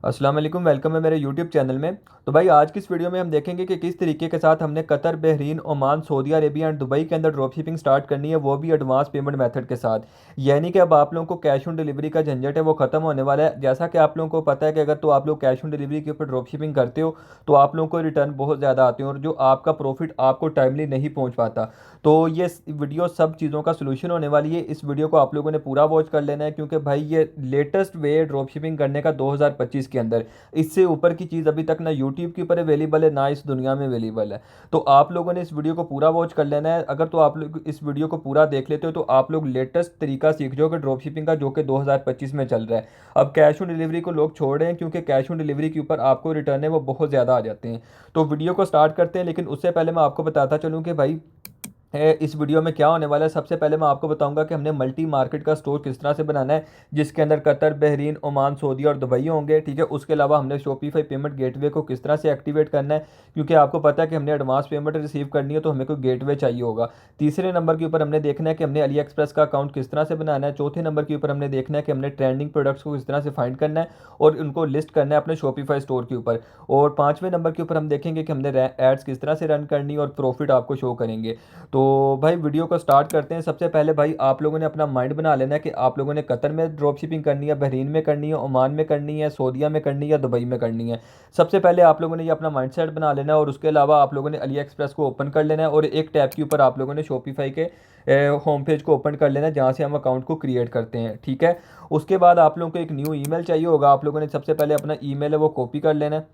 अस्सलाम वालेकुम, वेलकम है मेरे यूट्यूब चैनल में। तो भाई आज की इस वीडियो में हम देखेंगे कि किस तरीके के साथ हमने Qatar, Bahrain, Oman, Saudi Arabia and Dubai के अंदर ड्रॉप शिपिंग स्टार्ट करनी है, वो भी एडवांस पेमेंट मेथड के साथ। यानी कि अब आप लोगों को कैश ऑन डिलीवरी का झंझट है वो खत्म होने वाला है। जैसा कि आप लोगों को पता है कि अगर तो आप लोग कैश ऑन डिलीवरी के ऊपर ड्रॉप शिपिंग करते हो तो आप लोगों को रिटर्न बहुत ज़्यादा आते हैं और जो आपका प्रॉफिट आपको टाइमली नहीं पहुँच पाता। तो ये वीडियो सब चीज़ों का सोल्यूशन होने वाली है। इस वीडियो को आप लोगों ने पूरा वॉच कर लेना है क्योंकि भाई ये लेटेस्ट वे है ड्रॉप शिपिंग करने का 2025 के अंदर। इससे ऊपर की चीज़ अभी तक ना यूट्यूब के ऊपर अवेलेबल है ना इस दुनिया में अवेलेबल है। तो आप लोगों ने इस वीडियो को पूरा वॉच कर लेना है। अगर तो आप लोग इस वीडियो को पूरा देख लेते हो तो आप लोग लेटेस्ट तरीका सीख जाओगे ड्रॉप शिपिंग का, जो कि 2025 में चल रहा है। अब कैश ऑन डिलीवरी को लोग छोड़ रहे हैं क्योंकि कैश ऑन डिलीवरी के ऊपर आपको रिटर्न है वो बहुत ज़्यादा आ जाते हैं। तो वीडियो को स्टार्ट करते हैं, लेकिन उससे पहले मैं आपको बताता चलूँ कि भाई इस वीडियो में क्या होने वाला है। सबसे पहले मैं आपको बताऊंगा कि हमने मल्टी मार्केट का स्टोर किस तरह से बनाना है, जिसके अंदर कतर, बहरीन, ओमान, सऊदी और दुबई होंगे। ठीक है, उसके अलावा हमने शॉपिफाई पेमेंट गेटवे को किस तरह से एक्टिवेट करना है, क्योंकि आपको पता है कि हमने एडवांस पेमेंट रिसीव करनी है तो हमें कोई गेटवे चाहिए होगा। तीसरे नंबर के ऊपर हमने देखना है कि हमने अली एक्सप्रेस का अकाउंट किस तरह से बनाना है। चौथे नंबर के ऊपर हमने देखना है कि हमने ट्रेंडिंग प्रोडक्ट्स को किस तरह से फाइंड करना है और उनको लिस्ट करना है अपने शॉपिफाई स्टोर के ऊपर। और पाँचवें नंबर के ऊपर हम देखेंगे कि हमने एड्स किस तरह से रन करनी है और प्रॉफिट आपको शो करेंगे। तो भाई वीडियो को स्टार्ट करते हैं। सबसे पहले भाई आप लोगों ने अपना माइंड बना लेना है कि आप लोगों ने कतर में ड्रॉप शिपिंग करनी है, बहरीन में करनी है, ओमान में करनी है, सऊदीया में करनी है या दुबई में करनी है। सबसे पहले आप लोगों ने ये अपना माइंड सेट बना लेना है और उसके अलावा आप लोगों ने अली एक्सप्रेस को ओपन कर लेना है और एक टैब के ऊपर आप लोगों ने शॉपिफाई के होम पेज को ओपन कर लेना है जहाँ से हम अकाउंट को क्रिएट करते हैं। ठीक है, उसके बाद आप लोगों को एक न्यू ईमेल चाहिए होगा। आप लोगों ने सबसे पहले अपना ईमेल है वो कॉपी कर लेना है।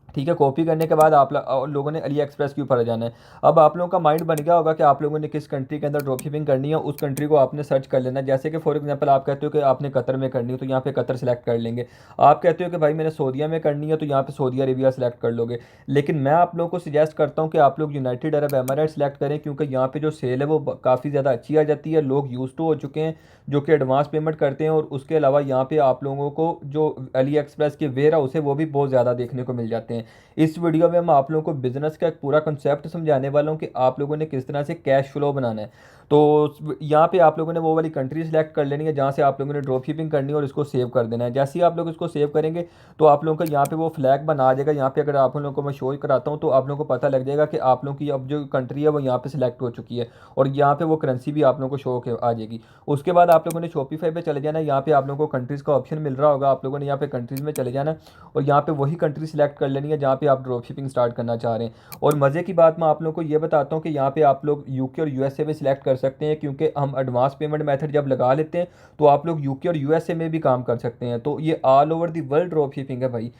ठीक है, कॉपी करने के बाद आप लोगों ने अली एक्सप्रेस के ऊपर आ जाना है। अब आप लोगों का माइंड बन गया होगा कि आप लोगों ने किस कंट्री के अंदर ड्रॉप शिपिंग करनी है, उस कंट्री को आपने सर्च कर लेना है। जैसे कि फॉर एग्जांपल आप कहते हो कि आपने कतर में करनी है तो यहाँ पे कतर सेलेक्ट कर लेंगे। आप कहते हो कि भाई मैंने सऊदीया में करनी है तो यहाँ पे सऊदी अरेबिया सेलेक्ट कर लोगे। लेकिन मैं आप लोगों को सजेस्ट करता हूँ कि आप लोग यूनाइटेड अरब एमिरेट सेलेक्ट करें, क्योंकि यहाँ पे जो सेल है वो काफ़ी ज़्यादा अच्छी आ जाती है। लोग यूज टू हो चुके हैं जो कि एडवांस पेमेंट करते हैं। और उसके अलावा यहाँ पे आप लोगों को जो अली एक्सप्रेस के वेयर हाउस है वो भी बहुत ज़्यादा देखने को मिल जाते हैं। इस वीडियो में मैं आप लोगों को बिजनेस का एक पूरा कंसेप्ट समझाने वाला हूँ कि आप लोगों ने किस तरह से कैश फ्लो बनाना है। तो यहाँ पे आप लोगों ने वो वाली कंट्री सेलेक्ट कर लेनी है जहाँ से आप लोगों ने ड्रॉप शिपिंग करनी है और इसको सेव कर देना है। जैसे ही आप लोग इसको सेव करेंगे तो आप लोगों का यहाँ पे वो फ्लैग बना आ जाएगा। यहाँ पे अगर आप लोगों को मैं शो कराता हूँ तो आप लोगों को पता लग जाएगा कि आप लोगों की अब जो कंट्री है वो यहाँ पे सिलेक्ट हो चुकी है और यहाँ पे वो करेंसी भी आप लोगों को शो आ जाएगी। उसके बाद आप लोगों ने शॉपिफाई पे चले जाना है। यहाँ पे आप लोगों को कंट्रीज़ का ऑप्शन मिल रहा होगा, आप लोगों ने यहाँ पे कंट्रीज़ में चले जाना है और यहाँ पे वही कंट्री सिलेक्ट कर लेनी है जहाँ पे आप ड्रॉप शिपिंग स्टार्ट करना चाह रहे हैं। और मज़े की बात मैं आप लोगों को ये बताता हूँ कि यहाँ पे आप लोग यूके और यूएसए में सिलेक्ट कर सकते हैं, क्योंकि हम एडवांस पेमेंट मेथड जब लगा लेते हैं तो आप लोग यूके और यूएसए में भी काम कर सकते हैं। तो ये all over the world drop shipping है भाई,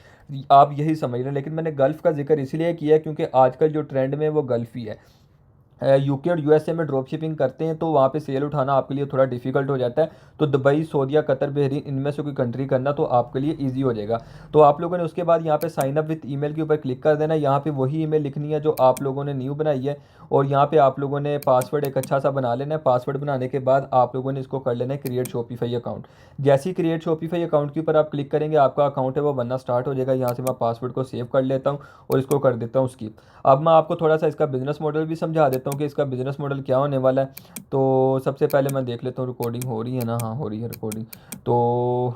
आप यही समझ लें। लेकिन मैंने गल्फ़ का जिक्र इसलिए किया है क्योंकि आजकल जो ट्रेंड में है वो गल्फ़ ही है। यूके और यूएसए में ड्रॉप शिपिंग करते हैं तो वहाँ पे सेल उठाना आपके लिए थोड़ा डिफिकल्ट हो जाता है। तो दुबई, सऊदीया, कतर, बहरीन इनमें से कोई कंट्री करना तो आपके लिए इजी हो जाएगा। तो आप लोगों ने उसके बाद यहाँ पे साइन अप विथ ईमेल के ऊपर क्लिक कर देना है। यहाँ पे वही ईमेल लिखनी है जो आप लोगों ने न्यू बनाई है और यहाँ पे आप लोगों ने पासवर्ड एक अच्छा सा बना लेना है। पासवर्ड बनाने के बाद आप लोगों ने इसको कर लेना है क्रिएट शॉपिफाई अकाउंट। जैसे ही क्रिएट शॉपिफाई अकाउंट के ऊपर आप क्लिक करेंगे आपका अकाउंट है वो बनना स्टार्ट हो जाएगा। यहाँ से मैं पासवर्ड को सेव कर लेता हूँ और इसको कर देता हूँ स्किप। अब मैं आपको थोड़ा सा इसका बिजनेस मॉडल भी समझा देता हूँ कि इसका बिजनेस मॉडल क्या होने वाला है। तो सबसे पहले मैं देख लेता हूँ रिकॉर्डिंग हो रही है ना, हाँ हो रही है रिकॉर्डिंग। तो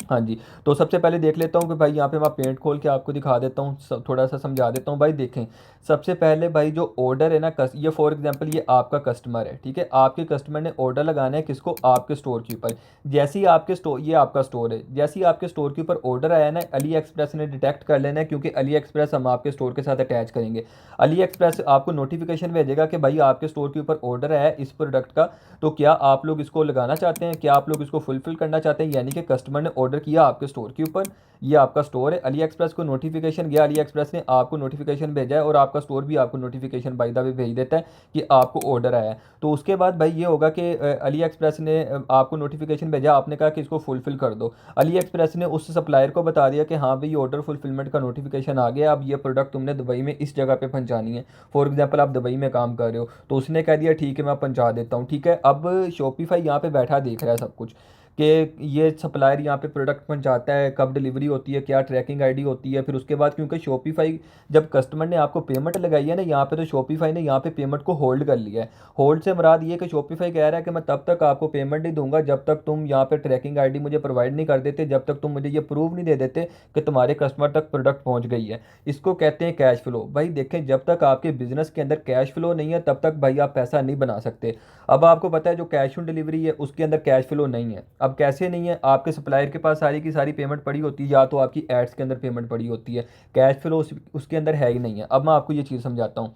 हाँ जी, तो सबसे पहले देख लेता हूँ कि भाई यहाँ पे मैं पेंट खोल के आपको दिखा देता हूँ, थोड़ा सा समझा देता हूँ। भाई देखें, सबसे पहले भाई जो ऑर्डर है ना, ये फॉर एग्जांपल ये आपका कस्टमर है। ठीक है, आपके कस्टमर ने ऑर्डर लगाना है किसको, आपके स्टोर के ऊपर। जैसे ही आपके स्टोर, ये आपका स्टोर है, जैसे ही आपके स्टोर के ऊपर ऑर्डर आया ना, अली एक्सप्रेस ने डिटेक्ट कर लेना है, क्योंकि अली एक्सप्रेस हम आपके स्टोर के साथ अटैच करेंगे। अली एक्सप्रेस आपको नोटिफिकेशन भेजेगा कि भाई आपके स्टोर के ऊपर ऑर्डर आया है इस प्रोडक्ट का, तो क्या आप लोग इसको लगाना चाहते हैं, क्या आप लोग इसको फुलफिल करना चाहते हैं। यानी कि कस्टमर ने ऑर्डर किया आपके स्टोर के ऊपर, ये आपका स्टोर है, अली एक्सप्रेस को नोटिफिकेशन गया, अली एक्सप्रेस ने आपको नोटिफिकेशन भेजा है और आपका स्टोर भी आपको नोटिफिकेशन बाय द वे भेज देता है कि आपको ऑर्डर आया है। तो उसके बाद भाई ये होगा कि अली एक्सप्रेस ने आपको नोटिफिकेशन भेजा, आपने कहा कि इसको फुलफिल कर दो। अली एक्सप्रेस ने उस सप्लायर को बता दिया कि हाँ भाई ऑर्डर फुलफिलमेंट का नोटिफिकेशन आ गया, अब ये प्रोडक्ट तुमने दुबई में इस जगह पे पहुंचानी है। फॉर एग्जाम्पल आप दुबई में काम कर रहे हो तो उसने कह दिया ठीक है मैं पहुंचा देता हूँ। ठीक है, अब शॉपिफाई यहाँ पे बैठा देख रहा है सब कुछ कि ये सप्लायर यहाँ पे प्रोडक्ट पहुँचाता है, कब डिलीवरी होती है, क्या ट्रैकिंग आईडी होती है। फिर उसके बाद क्योंकि शॉपिफाई जब कस्टमर ने आपको पेमेंट लगाई है ना यहाँ पे, तो शॉपिफाई ने यहाँ पे पेमेंट को होल्ड कर लिया है। होल्ड से मुराद ये कि शॉपिफाई कह रहा है कि मैं तब तक आपको पेमेंट नहीं दूंगा जब तक तुम यहाँ पे ट्रैकिंग आईडी मुझे प्रोवाइड नहीं कर देते, जब तक तुम मुझे ये प्रूव नहीं दे देते कि तुम्हारे कस्टमर तक प्रोडक्ट पहुँच गई है। इसको कहते हैं कैश फ्लो। भाई देखें, जब तक आपके बिजनेस के अंदर कैश फ्लो नहीं है तब तक भाई आप पैसा नहीं बना सकते। अब आपको पता है जो कैश ऑन डिलीवरी है उसके अंदर कैश फ्लो नहीं है। अब कैसे नहीं है, आपके सप्लायर के पास सारी की सारी पेमेंट पड़ी होती है, या तो आपकी एड्स के अंदर पेमेंट पड़ी होती है, कैश फ्लो उसके अंदर है ही नहीं है। अब मैं आपको ये चीज़ समझाता हूँ।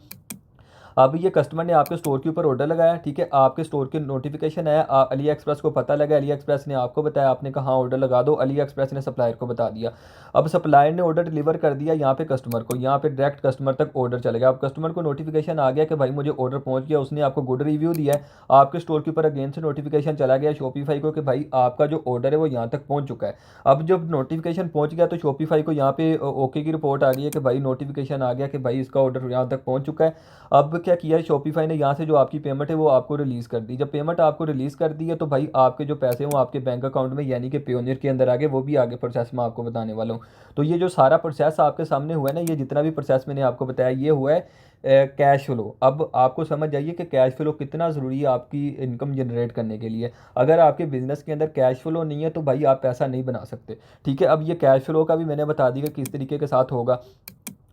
अब ये कस्टमर ने आपके स्टोर के ऊपर ऑर्डर लगाया, ठीक है, आपके स्टोर के नोटिफिकेशन आया, अली एक्सप्रेस को पता लगा, अली एक्सप्रेस ने आपको बताया, आपने कहा हाँ ऑर्डर लगा दो, अली एक्सप्रेस ने सप्लायर को बता दिया। अब सप्लायर ने ऑर्डर डिलीवर कर दिया यहाँ पे कस्टमर को, यहाँ पे डायरेक्ट कस्टमर तक ऑर्डर चले गया। अब कस्टमर को नोटिफिकेशन आ गया कि भाई मुझे ऑर्डर पहुँच गया, उसने आपको गुड रिव्यू दिया है, आपके स्टोर के ऊपर अगेन से नोटिफिकेशन चला गया शॉपिफाई को कि भाई आपका जो ऑर्डर है वो यहाँ तक पहुँच चुका है। अब जब नोटिफिकेशन पहुँच गया तो शॉपिफाई को यहाँ पे ओके की रिपोर्ट आ गई है कि भाई नोटिफिकेशन आ गया कि भाई इसका ऑर्डर यहाँ तक पहुँच चुका है। अब क्या किया शॉपिफाई ने, यहाँ से जो आपकी पेमेंट है वो आपको रिलीज़ कर दी। जब पेमेंट आपको रिलीज़ कर दी है तो भाई आपके जो पैसे हैं वो आपके बैंक अकाउंट में यानी कि पेयोनियर के अंदर आ गए, वो भी आगे प्रोसेस में आपको बताने वाला हूँ। तो ये जो सारा प्रोसेस आपके सामने हुआ है ना, ये जितना भी प्रोसेस मैंने आपको बताया ये हुआ है कैश फ्लो। अब आपको समझ जाइए कि कैश फ्लो कितना ज़रूरी है आपकी इनकम जनरेट करने के लिए। अगर आपके बिजनेस के अंदर कैश फ्लो नहीं है तो भाई आप पैसा नहीं बना सकते, ठीक है। अब ये कैश फ्लो का भी मैंने बता दिया किस तरीके के साथ होगा।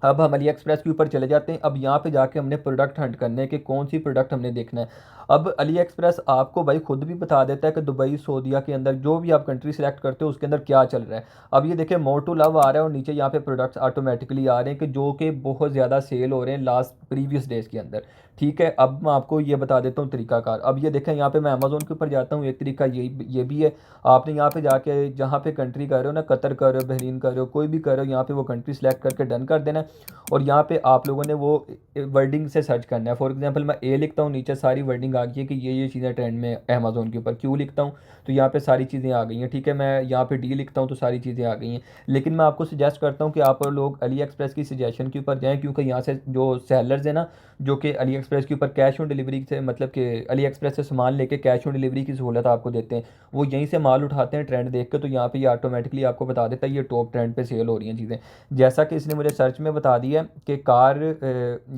अब हम अली एक्सप्रेस के ऊपर चले जाते हैं। अब यहाँ पे जाके हमने प्रोडक्ट हंट करने के कौन सी प्रोडक्ट हमने देखना है। अब अली एक्सप्रेस आपको भाई खुद भी बता देता है कि दुबई सऊदीया के अंदर जो भी आप कंट्री सेलेक्ट करते हो उसके अंदर क्या चल रहा है। अब ये देखिए मोर टू लव आ रहा है और नीचे यहाँ पे प्रोडक्ट्स ऑटोमेटिकली आ रहे हैं कि जो कि बहुत ज़्यादा सेल हो रहे हैं लास्ट प्रीवियस डेज के अंदर, ठीक है। अब मैं आपको ये बता देता हूँ तरीकाकार। अब ये देखें यहाँ पे मैं अमेज़ोन के ऊपर जाता हूँ, एक तरीका ये भी है। आपने यहाँ पे जाके जहाँ पे कंट्री कर रहे हो ना, कतर कर रहे हो, बहरीन कर रहे हो, कोई भी कर रहे हो, यहाँ पे वो कंट्री सेलेक्ट करके डन कर देना है। और यहाँ पे आप लोगों ने वो वर्डिंग से सर्च करना है। फॉर एग्जांपल मैं ए लिखता हूँ, नीचे सारी वर्डिंग आ गई है कि ये चीज़ें ट्रेंड में अमेज़ोन के ऊपर। क्यू लिखता हूँ तो यहाँ पे सारी चीज़ें आ गई हैं, ठीक है। मैं यहाँ पे डी लिखता हूँ तो सारी चीज़ें आ गई हैं। लेकिन मैं आपको सजेस्ट करता हूँ कि आप लोग अली एक्सप्रेस की सजेशन के ऊपर जाएँ, क्योंकि यहाँ से जो सेलर्स हैं ना, जो कि अली एक्सप्रेस के ऊपर कैश ऑन डिलीवरी से मतलब कि अली एक्सप्रेस से सामान लेके कैश ऑन डिलीवरी की सहूलत आपको देते हैं, वो यहीं से माल उठाते हैं ट्रेंड देख के। तो यहाँ पे ये ऑटोमेटिकली आपको बता देता है ये टॉप ट्रेंड पे सेल हो रही हैं चीज़ें। जैसा कि इसने मुझे सर्च में बता दिया कि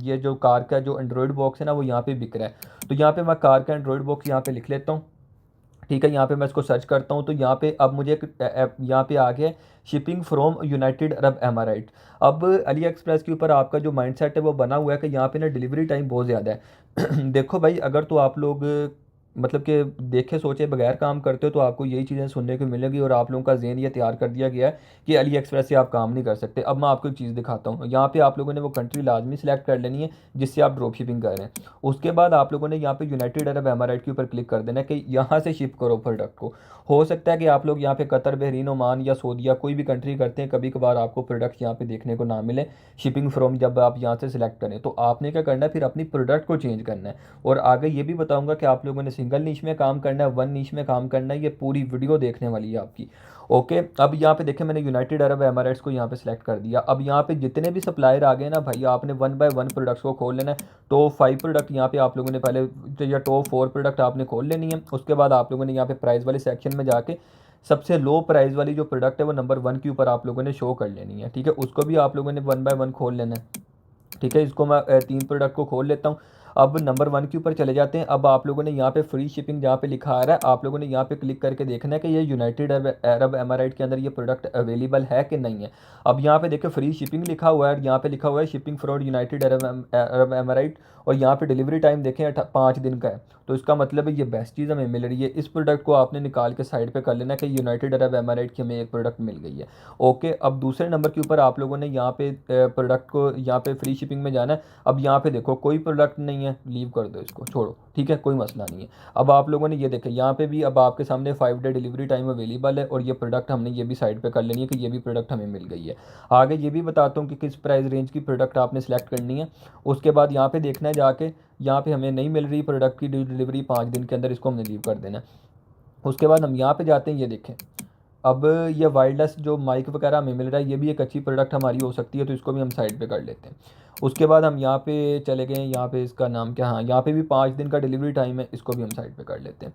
ये जो कार का जो एंड्रॉयड बॉक्स है ना वो यहाँ पे बिक रहा है। तो यहाँ पे मैं कार का एंड्रॉयड बॉक्स यहाँ पे लिख लेता हूँ, ठीक है। यहाँ पे मैं इसको सर्च करता हूँ तो यहाँ पे अब मुझे एक यहाँ पे आ गया शिपिंग फ्रॉम यूनाइटेड अरब एमाराइट। अब अली एक्सप्रेस के ऊपर आपका जो माइंडसेट है वो बना हुआ है कि यहाँ पे ना डिलीवरी टाइम बहुत ज़्यादा है। देखो भाई, अगर तो आप लोग मतलब कि देखे सोचे बगैर काम करते हो तो आपको यही चीज़ें सुनने को मिलेगी और आप लोगों का ज़हन ये तैयार कर दिया गया है कि अली एक्सप्रेस से आप काम नहीं कर सकते। अब मैं आपको एक चीज़ दिखाता हूँ। यहाँ पे आप लोगों ने वो कंट्री लाजमी सेलेक्ट कर लेनी है जिससे आप ड्रॉप शिपिंग कर रहे हैं। उसके बाद आप लोगों ने यहाँ पे यूनाइटेड अरब एमाराइट के ऊपर क्लिक कर देना है कि यहाँ से शिप करो प्रोडक्ट को। हो सकता है कि आप लोग यहाँ पे कतर, बहरीन, ओमान या सऊदीया कोई भी कंट्री करते हैं, कभी कभार आपको प्रोडक्ट यहाँ पे देखने को ना मिले शिपिंग फ्रॉम, जब आप यहाँ से सिलेक्ट करें तो आपने क्या करना है, फिर अपनी प्रोडक्ट को चेंज करना है। और आगे ये भी बताऊंगा कि आप लोगों ने सिंगल नीश में काम करना है, वन नीश में काम करना है, ये पूरी वीडियो देखने वाली है आपकी। ओके, अब यहाँ पे देखें मैंने यूनाइटेड अरब एमिरेट्स को यहाँ पे सिलेक्ट कर दिया। अब यहाँ पे जितने भी सप्लायर आ गए ना भाई, आपने वन बाय वन प्रोडक्ट्स को खोल लेना है। टॉप 5 प्रोडक्ट यहाँ पे आप लोगों ने पहले, या टॉप 4 प्रोडक्ट आपने खोल लेनी है। उसके बाद आप लोगों ने यहाँ पे प्राइस वाले सेक्शन में जाके सबसे लो प्राइस वाली जो प्रोडक्ट है वो नंबर 1 के ऊपर आप लोगों ने शो कर लेनी है, ठीक है। उसको भी आप लोगों ने वन बाय वन खोल लेना है, ठीक है। इसको मैं 3 प्रोडक्ट को खोल लेता हूँ। अब नंबर 1 के ऊपर चले जाते हैं। अब आप लोगों ने यहाँ पे फ्री शिपिंग जहाँ पे लिखा आ रहा है, आप लोगों ने यहाँ पे क्लिक करके देखना है कि ये यूनाइटेड अरब एमिरेट के अंदर ये प्रोडक्ट अवेलेबल है कि नहीं है। अब यहाँ पे देखो फ्री शिपिंग लिखा हुआ है, यहाँ पे लिखा हुआ है shipping from United Arab emirate, और यहाँ पे डिलीवरी टाइम देखें 5 दिन का है। तो इसका मतलब है ये बेस्ट चीज़ हमें मिल रही है। इस प्रोडक्ट को आपने निकाल के साइड पे कर लेना कि यूनाइटेड अरब एमिरेट की हमें एक प्रोडक्ट मिल गई है। ओके, अब दूसरे नंबर के ऊपर आप लोगों ने यहाँ पे प्रोडक्ट को यहाँ पे फ्री शिपिंग में जाना है। अब यहाँ पे देखो कोई प्रोडक्ट नहीं है, लीव कर दो इसको, छोड़ो, ठीक है, कोई मसला नहीं है। अब आप लोगों ने ये देखें यहाँ पे भी अब आपके सामने 5 डे डिलीवरी टाइम अवेलेबल है, और ये प्रोडक्ट हमने ये भी साइड पे कर लेनी है कि ये भी प्रोडक्ट हमें मिल गई है। आगे ये भी बताता हूँ कि किस प्राइस रेंज की प्रोडक्ट आपने सेलेक्ट करनी है। उसके बाद यहाँ पे देखना है जाके, यहाँ पे हमें नहीं मिल रही प्रोडक्ट की डिलीवरी 5 दिन के अंदर, इसको हमने लीव कर देना है। उसके बाद हम यहाँ पे जाते हैं, ये देखें अब ये वायरलेस जो माइक वगैरह हमें मिल रहा है, ये भी एक अच्छी प्रोडक्ट हमारी हो सकती है, तो इसको भी हम साइड पे कर लेते हैं। उसके बाद हम यहाँ पे चले गए, यहाँ पे इसका नाम क्या, हाँ यहाँ पे भी 5 दिन का डिलीवरी टाइम है, इसको भी हम साइड पे कर लेते हैं।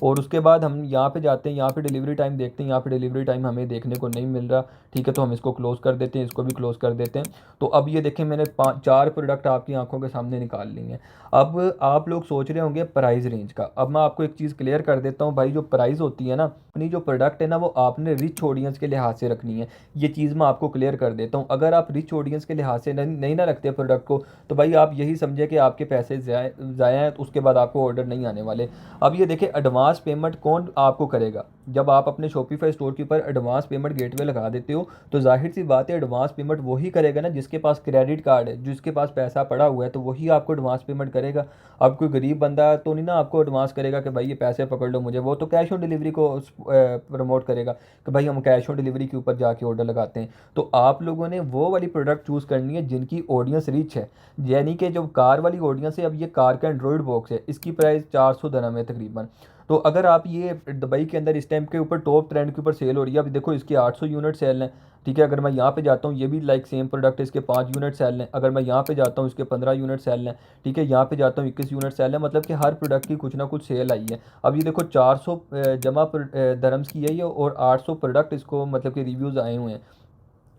और उसके बाद हम यहाँ पे जाते हैं, यहाँ पे डिलीवरी टाइम देखते हैं, यहाँ पे डिलीवरी टाइम हमें देखने को नहीं मिल रहा। ठीक है, तो हम इसको क्लोज़ कर देते हैं, इसको भी क्लोज़ कर देते हैं। तो अब ये देखें, मैंने 4 प्रोडक्ट आपकी आंखों के सामने निकाल ली हैं। अब आप लोग सोच रहे होंगे प्राइस रेंज का। अब मैं आपको एक चीज़ क्लियर कर देता हूँ भाई, जो प्राइस होती है ना, अपनी जो प्रोडक्ट है ना, वो आपने रिच ऑडियंस के लिहाज से रखनी है। ये चीज़ मैं आपको क्लियर कर देता हूँ। अगर आप रिच ऑडियंस के लिहाज से नहीं ना रखते प्रोडक्ट को, तो भाई आप यही समझे कि आपके पैसे ज़ाया हैं, तो उसके बाद आपको ऑर्डर नहीं आने वाले। अब ये देखिए, एडवांस पेमेंट कौन आपको करेगा? जब आप अपने शॉपिफाई स्टोर के ऊपर एडवांस पेमेंट गेटवे लगा देते हो, तो जाहिर सी बात है एडवांस पेमेंट वही करेगा ना जिसके पास क्रेडिट कार्ड है, जिसके पास पैसा पड़ा हुआ है, तो वही आपको एडवांस पेमेंट करेगा। अब कोई गरीब बंदा तो नहीं ना आपको एडवांस करेगा कि भाई ये पैसे पकड़ लो मुझे, वो तो कैश ऑन डिलीवरी को प्रमोट करेगा कि भाई हम कैश ऑन डिलीवरी के ऊपर जाके ऑर्डर लगाते हैं। तो आप लोगों ने वो वाली प्रोडक्ट चूज़ करनी है जिनकी ऑडियंस रिच है। यानी कि जो कार वाली ऑडियंस है, अब ये कार का एंड्रॉयड बॉक्स है, इसकी प्राइस 400 दरहम है तकरीबन। तो अगर आप ये दुबई के अंदर इस टाइम के ऊपर टॉप ट्रेंड के ऊपर सेल हो रही है, अभी देखो इसकी 800 यूनिट सेल हैं। ठीक है, अगर मैं यहाँ पे जाता हूँ, ये भी लाइक सेम प्रोडक्ट है, इसके 5 यूनिट सेल हैं। अगर मैं यहाँ पे जाता हूँ, इसके 15 यूनिट सेल हैं। ठीक है, यहाँ पे जाता हूँ, 21 यूनिट सेल है। मतलब कि हर प्रोडक्ट की कुछ ना कुछ सेल आई है। अब ये देखो 400 जमा दरम्स की है ये, और 800 प्रोडक्ट इसको मतलब कि रिव्यूज़ आए हुए हैं।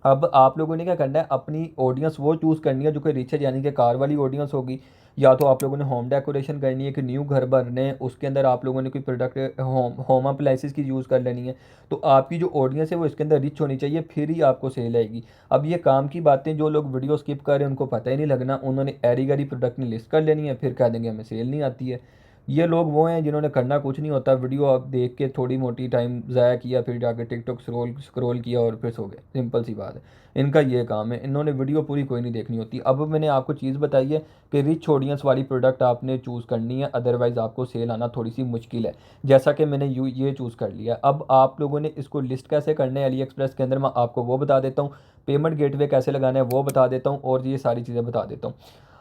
अब आप लोगों ने क्या करना है, अपनी ऑडियंस वो चूज़ करनी है जो कि रिच है, यानी कि कार वाली ऑडियंस होगी। या तो आप लोगों ने होम डेकोरेशन करनी है कि न्यू घर बनने हैं, उसके अंदर आप लोगों ने कोई प्रोडक्ट होम होम अप्लाइंसेस की यूज़ कर लेनी है। तो आपकी जो ऑडियंस है वो इसके अंदर रिच होनी चाहिए, फिर ही आपको सेल आएगी। अब ये काम की बातें जो लोग वीडियो स्किप कर रहे हैं उनको पता ही नहीं लगना, उन्होंने एरी गैरी प्रोडक्ट में लिस्ट कर लेनी है, फिर कह देंगे हमें सेल नहीं आती है। ये लोग वो हैं जिन्होंने करना कुछ नहीं होता, वीडियो आप देख के थोड़ी मोटी टाइम ज़ाया किया, फिर जाके टिकटॉक स्क्रॉल किया और फिर सो गए। सिंपल सी बात है, इनका ये काम है, इन्होंने वीडियो पूरी कोई नहीं देखनी होती। अब मैंने आपको चीज़ बताई है कि रिच ऑडियंस वाली प्रोडक्ट आपने चूज़ करनी है, अदरवाइज़ आपको सेल आना थोड़ी सी मुश्किल है। जैसा कि मैंने ये चूज़ कर लिया। अब आप लोगों ने इसको लिस्ट कैसे करना है अली एक्सप्रेस के अंदर, मैं आपको वो बता देता हूँ। पेमेंट गेटवे कैसे लगाना है वो बता देता हूँ, और ये सारी चीज़ें बता देता हूँ।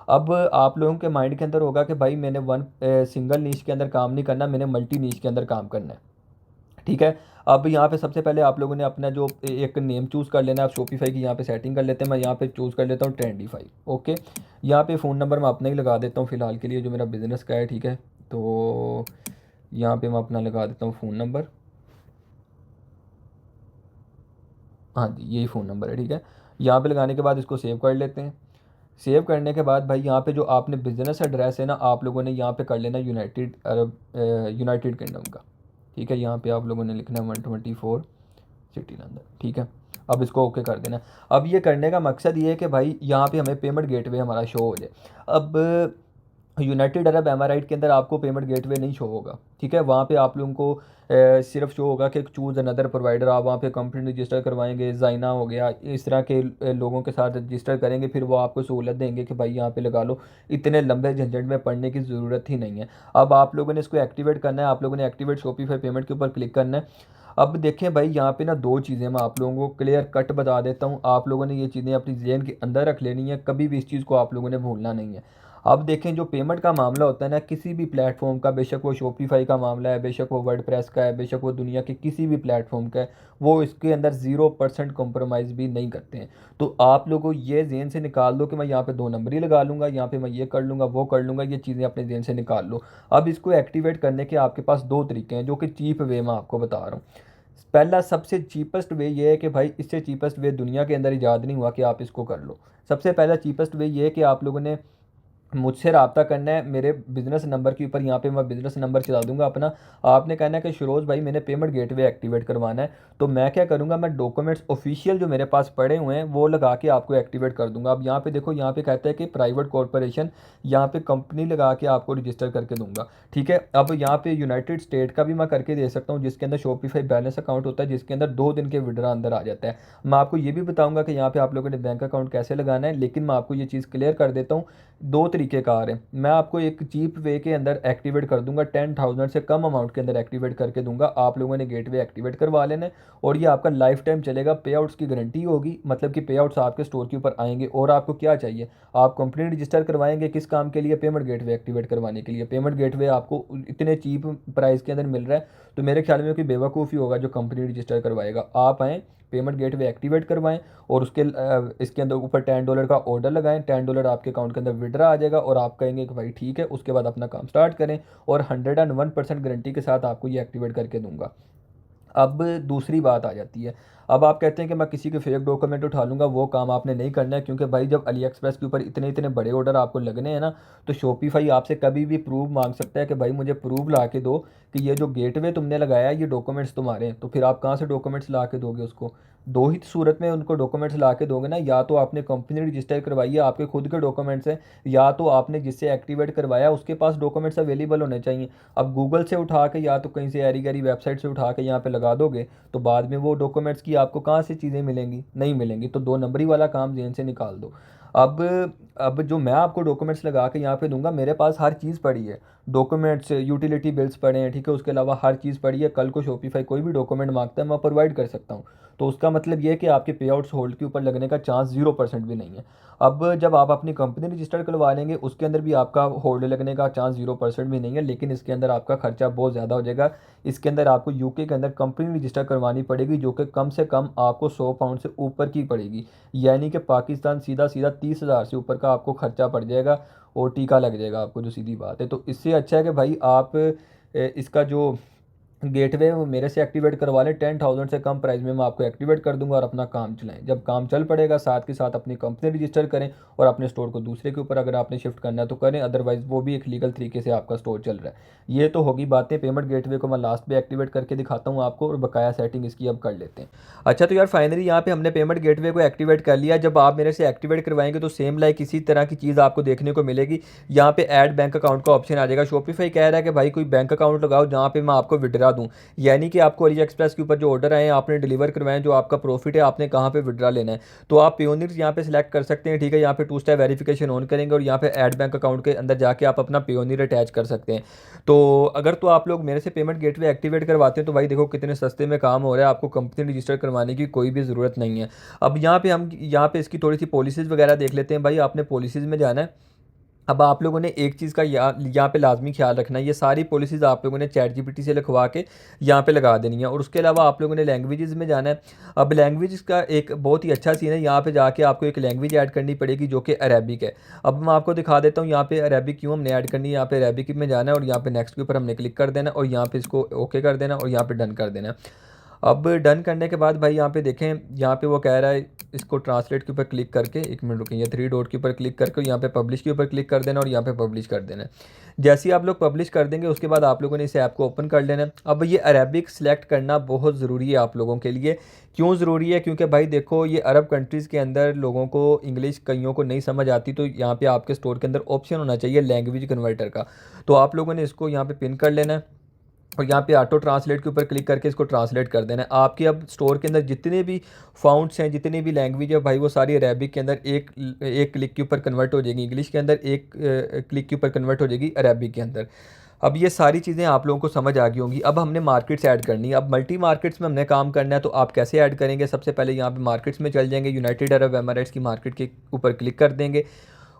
अब आप लोगों के माइंड के अंदर होगा कि भाई मैंने सिंगल नीश के अंदर काम नहीं करना, मैंने मल्टी नीश के अंदर काम करना है। ठीक है, अब यहाँ पे सबसे पहले आप लोगों ने अपना जो एक नेम चूज़ कर लेना है। आप शॉपिफाई की यहाँ पे सेटिंग कर लेते हैं। मैं यहाँ पे चूज़ कर लेता हूँ ट्रेंडीफाई। ओके, यहाँ पे फ़ोन नंबर मैं अपना ही लगा देता हूँ फ़िलहाल के लिए, जो मेरा बिज़नेस का है। ठीक है, तो यहाँ पे मैं अपना लगा देता हूँ फ़ोन नंबर। हाँ जी, यही फ़ोन नंबर है। ठीक है, यहाँ पे लगाने के बाद इसको सेव कर लेते हैं। सेव करने के बाद भाई यहाँ पे जो आपने बिज़नेस एड्रेस है ना, आप लोगों ने यहाँ पे कर लेना यूनाइटेड किंगडम का। ठीक है, यहाँ पे आप लोगों ने लिखना है 124 सिटी लंदन। ठीक है, अब इसको ओके कर देना। अब ये करने का मकसद ये है कि भाई यहाँ पे हमें पेमेंट गेटवे हमारा शो हो जाए। अब यूनाइटेड अरब एमाराइट के अंदर आपको पेमेंट गेटवे नहीं शो होगा। ठीक है, वहाँ पे आप लोगों को सिर्फ शो होगा कि चूज़ अनदर प्रोवाइडर। आप वहाँ पे कंपनी रजिस्टर करवाएंगे, जाइना हो गया, इस तरह के लोगों के साथ रजिस्टर करेंगे, फिर वो आपको सहूलत देंगे कि भाई यहाँ पे लगा लो। इतने लंबे झंझट में पढ़ने की ज़रूरत ही नहीं है। अब आप लोगों ने इसको एक्टिवेट करना है, आप लोगों ने एक्टिवेट शॉपिफाई पेमेंट के ऊपर क्लिक करना है। अब देखें भाई, यहाँ पे ना दो चीज़ें मैं आप लोगों को क्लियर कट बता देता हूँ। आप लोगों ने ये चीज़ें अपनी जेहन के अंदर रख लेनी है, कभी भी इस चीज़ को आप लोगों ने भूलना नहीं है। अब देखें, जो पेमेंट का मामला होता है ना, किसी भी प्लेटफॉर्म का, बेशक वो शॉपिफाई का मामला है, बेशक वो वर्डप्रेस का है, बेशक वो दुनिया के किसी भी प्लेटफॉर्म का है, वो इसके अंदर 0% कॉम्प्रोमाइज़ भी नहीं करते हैं। तो आप लोगों ये जेहन से निकाल दो कि मैं यहाँ पे 2 नंबर ही लगा लूँगा, यहाँ पे मैं ये कर लूँगा, वो कर लूँगा। ये चीज़ें अपने जेहन से निकाल लो। अब इसको एक्टिवेट करने के आपके पास दो तरीके हैं, जो कि चीप वे मैं आपको बता रहा हूँ। पहला सबसे चीपेस्ट वे ये है कि भाई, इससे चीपेस्ट वे दुनिया के अंदर ईजाद नहीं हुआ कि आप इसको कर लो। सबसे पहला चीपेस्ट वे ये है कि आप लोगों ने मुझसे रब्ता करना है मेरे बिज़नेस नंबर के ऊपर। यहाँ पे मैं बिज़नेस नंबर चला दूंगा अपना। आपने कहना है कि शिरोज़ भाई मैंने पेमेंट गेटवे एक्टिवेट करवाना है। तो मैं क्या करूँगा, मैं डॉक्यूमेंट्स ऑफिशियल जो मेरे पास पड़े हुए हैं वो लगा के आपको एक्टिवेट कर दूंगा। अब यहाँ पे देखो, यहाँ पे कहता है कि प्राइवेट कॉरपोरेशन, यहाँ पे कंपनी लगा के आपको रजिस्टर करके दूंगा। ठीक है, अब यहाँ पे यूनाइटेड स्टेट का भी मैं करके दे सकता हूँ, जिसके अंदर शॉपिफाई बैलेंस अकाउंट होता है, जिसके अंदर 2 दिन के विड्रा अंदर आ जाता है। मैं आपको ये भी बताऊंगा कि यहाँ पे आप लोगों ने बैंक अकाउंट कैसे लगाना है, लेकिन मैं आपको ये चीज़ क्लियर कर देता हूँ। दो तरीके कार हैं। मैं आपको एक चीप वे के अंदर एक्टिवेट कर दूंगा, 10,000 से कम अमाउंट के अंदर एक्टिवेट करके दूंगा। आप लोगों ने गेटवे एक्टिवेट करवा लेना है, और ये आपका लाइफ टाइम चलेगा। पे आउट्स की गारंटी होगी, मतलब कि पे आउट्स आपके स्टोर के ऊपर आएंगे। और आपको क्या चाहिए, आप कंपनी रजिस्टर करवाएंगे किस काम के लिए, पेमेंट गेटवे एक्टिवेट करवाने के लिए। पेमेंट गेटवे आपको इतने चीप प्राइस के अंदर मिल रहा है, तो मेरे ख्याल में कोई बेवकूफ़ी होगा जो कंपनी रजिस्टर करवाएगा। आप आएँ, पेमेंट गेटवे एक्टिवेट करवाएं और इसके अंदर ऊपर $10 का ऑर्डर लगाएं, $10 आपके अकाउंट के अंदर विड्रा आ जाएगा और आप कहेंगे कि भाई ठीक है, उसके बाद अपना काम स्टार्ट करें और 101% गारंटी के साथ आपको ये एक्टिवेट करके दूंगा। अब दूसरी बात आ जाती है, अब आप कहते हैं कि मैं किसी के फेक डॉक्यूमेंट उठा लूँगा, वो काम आपने नहीं करना है, क्योंकि भाई जब अली एक्सप्रेस के ऊपर इतने इतने बड़े ऑर्डर आपको लगने हैं ना, तो शॉपिफाई आपसे कभी भी प्रूफ मांग सकता है कि भाई मुझे प्रूफ ला के दो कि ये जो गेटवे तुमने लगाया है ये डॉक्यूमेंट्स तुम्हारे हैं। तो फिर आप कहाँ से डॉक्यूमेंट्स ला के दोगे उसको? दो ही सूरत में उनको डॉक्यूमेंट्स ला के दोगे ना, या तो आपने कंपनी रजिस्टर करवाई है, आपके खुद के डॉक्यूमेंट्स हैं, या तो आपने जिससे एक्टिवेट करवाया उसके पास डॉक्यूमेंट्स अवेलेबल होने चाहिए। अब गूगल से उठा के या तो कहीं से ऐरी गैरी वेबसाइट से उठा के यहाँ पे लगा दोगे तो बाद में वो डॉक्यूमेंट्स की आपको कहाँ से चीज़ें मिलेंगी? नहीं मिलेंगी। तो 2 नंबरी वाला काम जेन से निकाल दो। अब अब जो मैं आपको डॉक्यूमेंट्स लगा के यहाँ पे दूंगा, मेरे पास हर चीज़ पड़ी है, डॉक्यूमेंट्स, यूटिलिटी बिल्स पड़े हैं, ठीक है, उसके अलावा हर चीज़ पड़ी है। कल को शॉपिफाई कोई भी डॉक्यूमेंट मांगता है मैं प्रोवाइड कर सकता हूँ। तो उसका मतलब ये है कि आपके पे आउट्स होल्ड के ऊपर लगने का चांस 0% भी नहीं है। अब जब आप अपनी कंपनी रजिस्टर करवा लेंगे उसके अंदर भी आपका होल्ड लगने का चांस 0% भी नहीं है, लेकिन इसके अंदर आपका खर्चा बहुत ज़्यादा हो जाएगा। इसके अंदर आपको यूके के अंदर कंपनी रजिस्टर करवानी पड़ेगी, जो कि कम से कम आपको 100 पाउंड से ऊपर की पड़ेगी, यानी कि पाकिस्तान सीधा सीधा 30,000 से ऊपर का आपको खर्चा पड़ जाएगा और टीका लग जाएगा आपको, जो सीधी बात है। तो इससे अच्छा है कि भाई आप इसका जो गेटवे वो मेरे से एक्टिवेट करवा लें, 10,000 से कम प्राइस में मैं आपको एक्टिवेट कर दूंगा और अपना काम चलाएं। जब काम चल पड़ेगा साथ के साथ अपनी कंपनी रजिस्टर करें और अपने स्टोर को दूसरे के ऊपर अगर आपने शिफ्ट करना है तो करें, अदरवाइज वो भी एक लीगल तरीके से आपका स्टोर चल रहा है। ये तो होगी बातें। पेमेंट गेटवे को मैं लास्ट में एक्टिवेट करके दिखाता हूँ आपको और बकाया सेटिंग इसकी अब कर लेते हैं। अच्छा, तो यार फाइनली यहाँ पे हमने पेमेंट गेटवे को एक्टिवेट कर लिया। जब आप मेरे से एक्टिवेट करवाएंगे तो सेम लाइक इसी तरह की चीज़ आपको देखने को मिलेगी। यहाँ पे ऐड बैंक अकाउंट का ऑप्शन आ जाएगा। शॉपिफाई कह रहा है कि भाई कोई बैंक अकाउंट लगाओ जहाँ पे मैं आपको विड्रा दूँ, यानी कि आपको अली एक्सप्रेस के ऊपर जो ऑर्डर आए हैं आपने डिलीवर करवाएं, जो आपका प्रॉफिट है आपने कहाँ पे विड्रा लेना है। तो आप पेयोनियर यहाँ पे सिलेक्ट कर सकते हैं, ठीक है। यहाँ पे 2 स्टेप वेरिफिकेशन ऑन करेंगे और यहाँ पे ऐड बैंक अकाउंट के अंदर जाके आप अपना पेयोनियर अटैच कर सकते हैं। तो अगर तो आप लोग मेरे से पेमेंट गेटवे एक्टिवेट करवाते हैं तो भाई देखो कितने सस्ते में काम हो रहा है, आपको कंपनी रजिस्टर करवाने की कोई भी ज़रूरत नहीं है। अब यहाँ पे इसकी थोड़ी सी पॉलिसीज़ वगैरह देख लेते हैं। भाई आपने पॉलिसीज़ में जाना है। अब आप लोगों ने एक चीज़ का यहाँ पे लाजमी ख्याल रखना है, ये सारी पॉलिसीज़ आप लोगों ने चैट जीपीटी से लिखवा के यहाँ पे लगा देनी है। और उसके अलावा आप लोगों ने लैंग्वेजेस में जाना है। अब लैंग्वेज का एक बहुत ही अच्छा सीन है, यहाँ पे जाके आपको एक लैंग्वेज ऐड करनी पड़ेगी जो कि अरेबिक है। अब मैं आपको दिखा देता हूँ यहाँ पे अरेबिक क्यों हमने ऐड करनी है। यहाँ पे अरेबिक में जाना है और यहाँ पे नेक्स्ट के ऊपर हमने क्लिक कर देना और यहाँ पे इसको ओके कर देना और यहाँ पे डन कर देना। अब डन करने के बाद भाई यहाँ पे देखें, यहाँ पे वो कह रहा है इसको ट्रांसलेट के ऊपर क्लिक करके, 1 मिनट रुकें, ये 3 डॉट के ऊपर क्लिक करके यहाँ पे पब्लिश के ऊपर क्लिक कर देना और यहाँ पे पब्लिश कर देना है। जैसे ही आप लोग पब्लिश कर देंगे उसके बाद आप लोगों ने इस ऐप को ओपन कर लेना है। अब ये अरेबिक सेलेक्ट करना बहुत ज़रूरी है आप लोगों के लिए। क्यों ज़रूरी है? क्योंकि भाई देखो ये अरब कंट्रीज़ के अंदर लोगों को इंग्लिश कईयों को नहीं समझ आती, तो यहाँ पे आपके स्टोर के अंदर ऑप्शन होना चाहिए लैंग्वेज कन्वर्टर का। तो आप लोगों ने इसको यहाँ पे पिन कर लेना है और यहाँ पे ऑटो ट्रांसलेट के ऊपर क्लिक करके इसको ट्रांसलेट कर देना है। आपके अब स्टोर के अंदर जितने भी फ़ॉन्ट्स हैं, जितनी भी लैंग्वेज है भाई, वो सारी अरेबिक के अंदर एक क्लिक के ऊपर कन्वर्ट हो जाएगी, इंग्लिश के अंदर एक क्लिक के ऊपर कन्वर्ट हो जाएगी अरेबिक के अंदर। अब ये सारी चीज़ें आप लोगों को समझ आ गई होंगी। अब हमने मार्केट्स ऐड करनी है। अब मल्टी मार्केट्स में हमने काम करना है, तो आप कैसे ऐड करेंगे? सबसे पहले यहाँ पे मार्केट्स में चल जाएंगे, यूनाइटेड अरब एमिरेट्स की मार्केट के ऊपर क्लिक कर देंगे।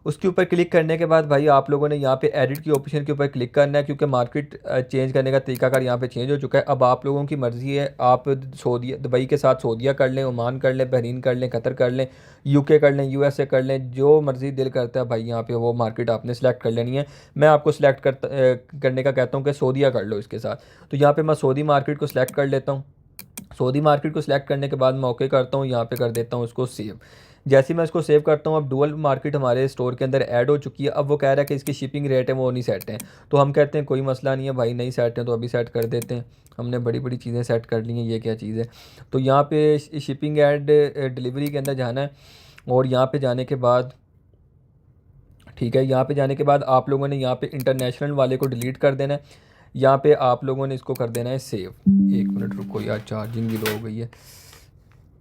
उसके ऊपर क्लिक करने के बाद भाई आप लोगों ने यहाँ पे एडिट की ऑप्शन के ऊपर क्लिक करना है, क्योंकि मार्केट चेंज करने का तरीकाकार यहाँ पे चेंज हो चुका है। अब आप लोगों की मर्ज़ी है, आप सऊदी दुबई के साथ सऊदीया कर लें, ओमान कर लें, बहरीन कर लें, कतर कर लें, यूके कर लें, यूएसए कर लें, जो मर्ज़ी दिल करता है भाई यहाँ पे वो मार्केट आपने सेलेक्ट कर लेनी है। मैं आपको सिलेक्ट करने का कहता हूँ कि सऊदीया कर लो इसके साथ। तो यहाँ पर मैं सऊदी मार्केट को सिलेक्ट कर लेता हूँ। सऊदी मार्केट को सिलेक्ट करने के बाद मैं ओके करता हूँ, यहाँ पे कर देता हूँ इसको सेव। जैसे ही मैं इसको सेव करता हूँ, अब डुअल मार्केट हमारे स्टोर के अंदर ऐड हो चुकी है। अब वो कह रहा है कि इसकी शिपिंग रेट है वो नहीं सेट है, तो हम कहते हैं कोई मसला नहीं है भाई, नहीं सेट है तो अभी सेट कर देते हैं। हमने बड़ी बड़ी चीज़ें सेट कर ली हैं, ये क्या चीज़ है। तो यहाँ पे शिपिंग एड डिलीवरी के अंदर जाना है और यहाँ पे जाने के बाद ठीक है, यहाँ पे जाने के बाद आप लोगों ने यहाँ पे इंटरनेशनल वाले को डिलीट कर देना है। यहाँ पे आप लोगों ने इसको कर देना है सेव। 1 मिनट रुको यार, चार्जिंग भी लो हो गई है,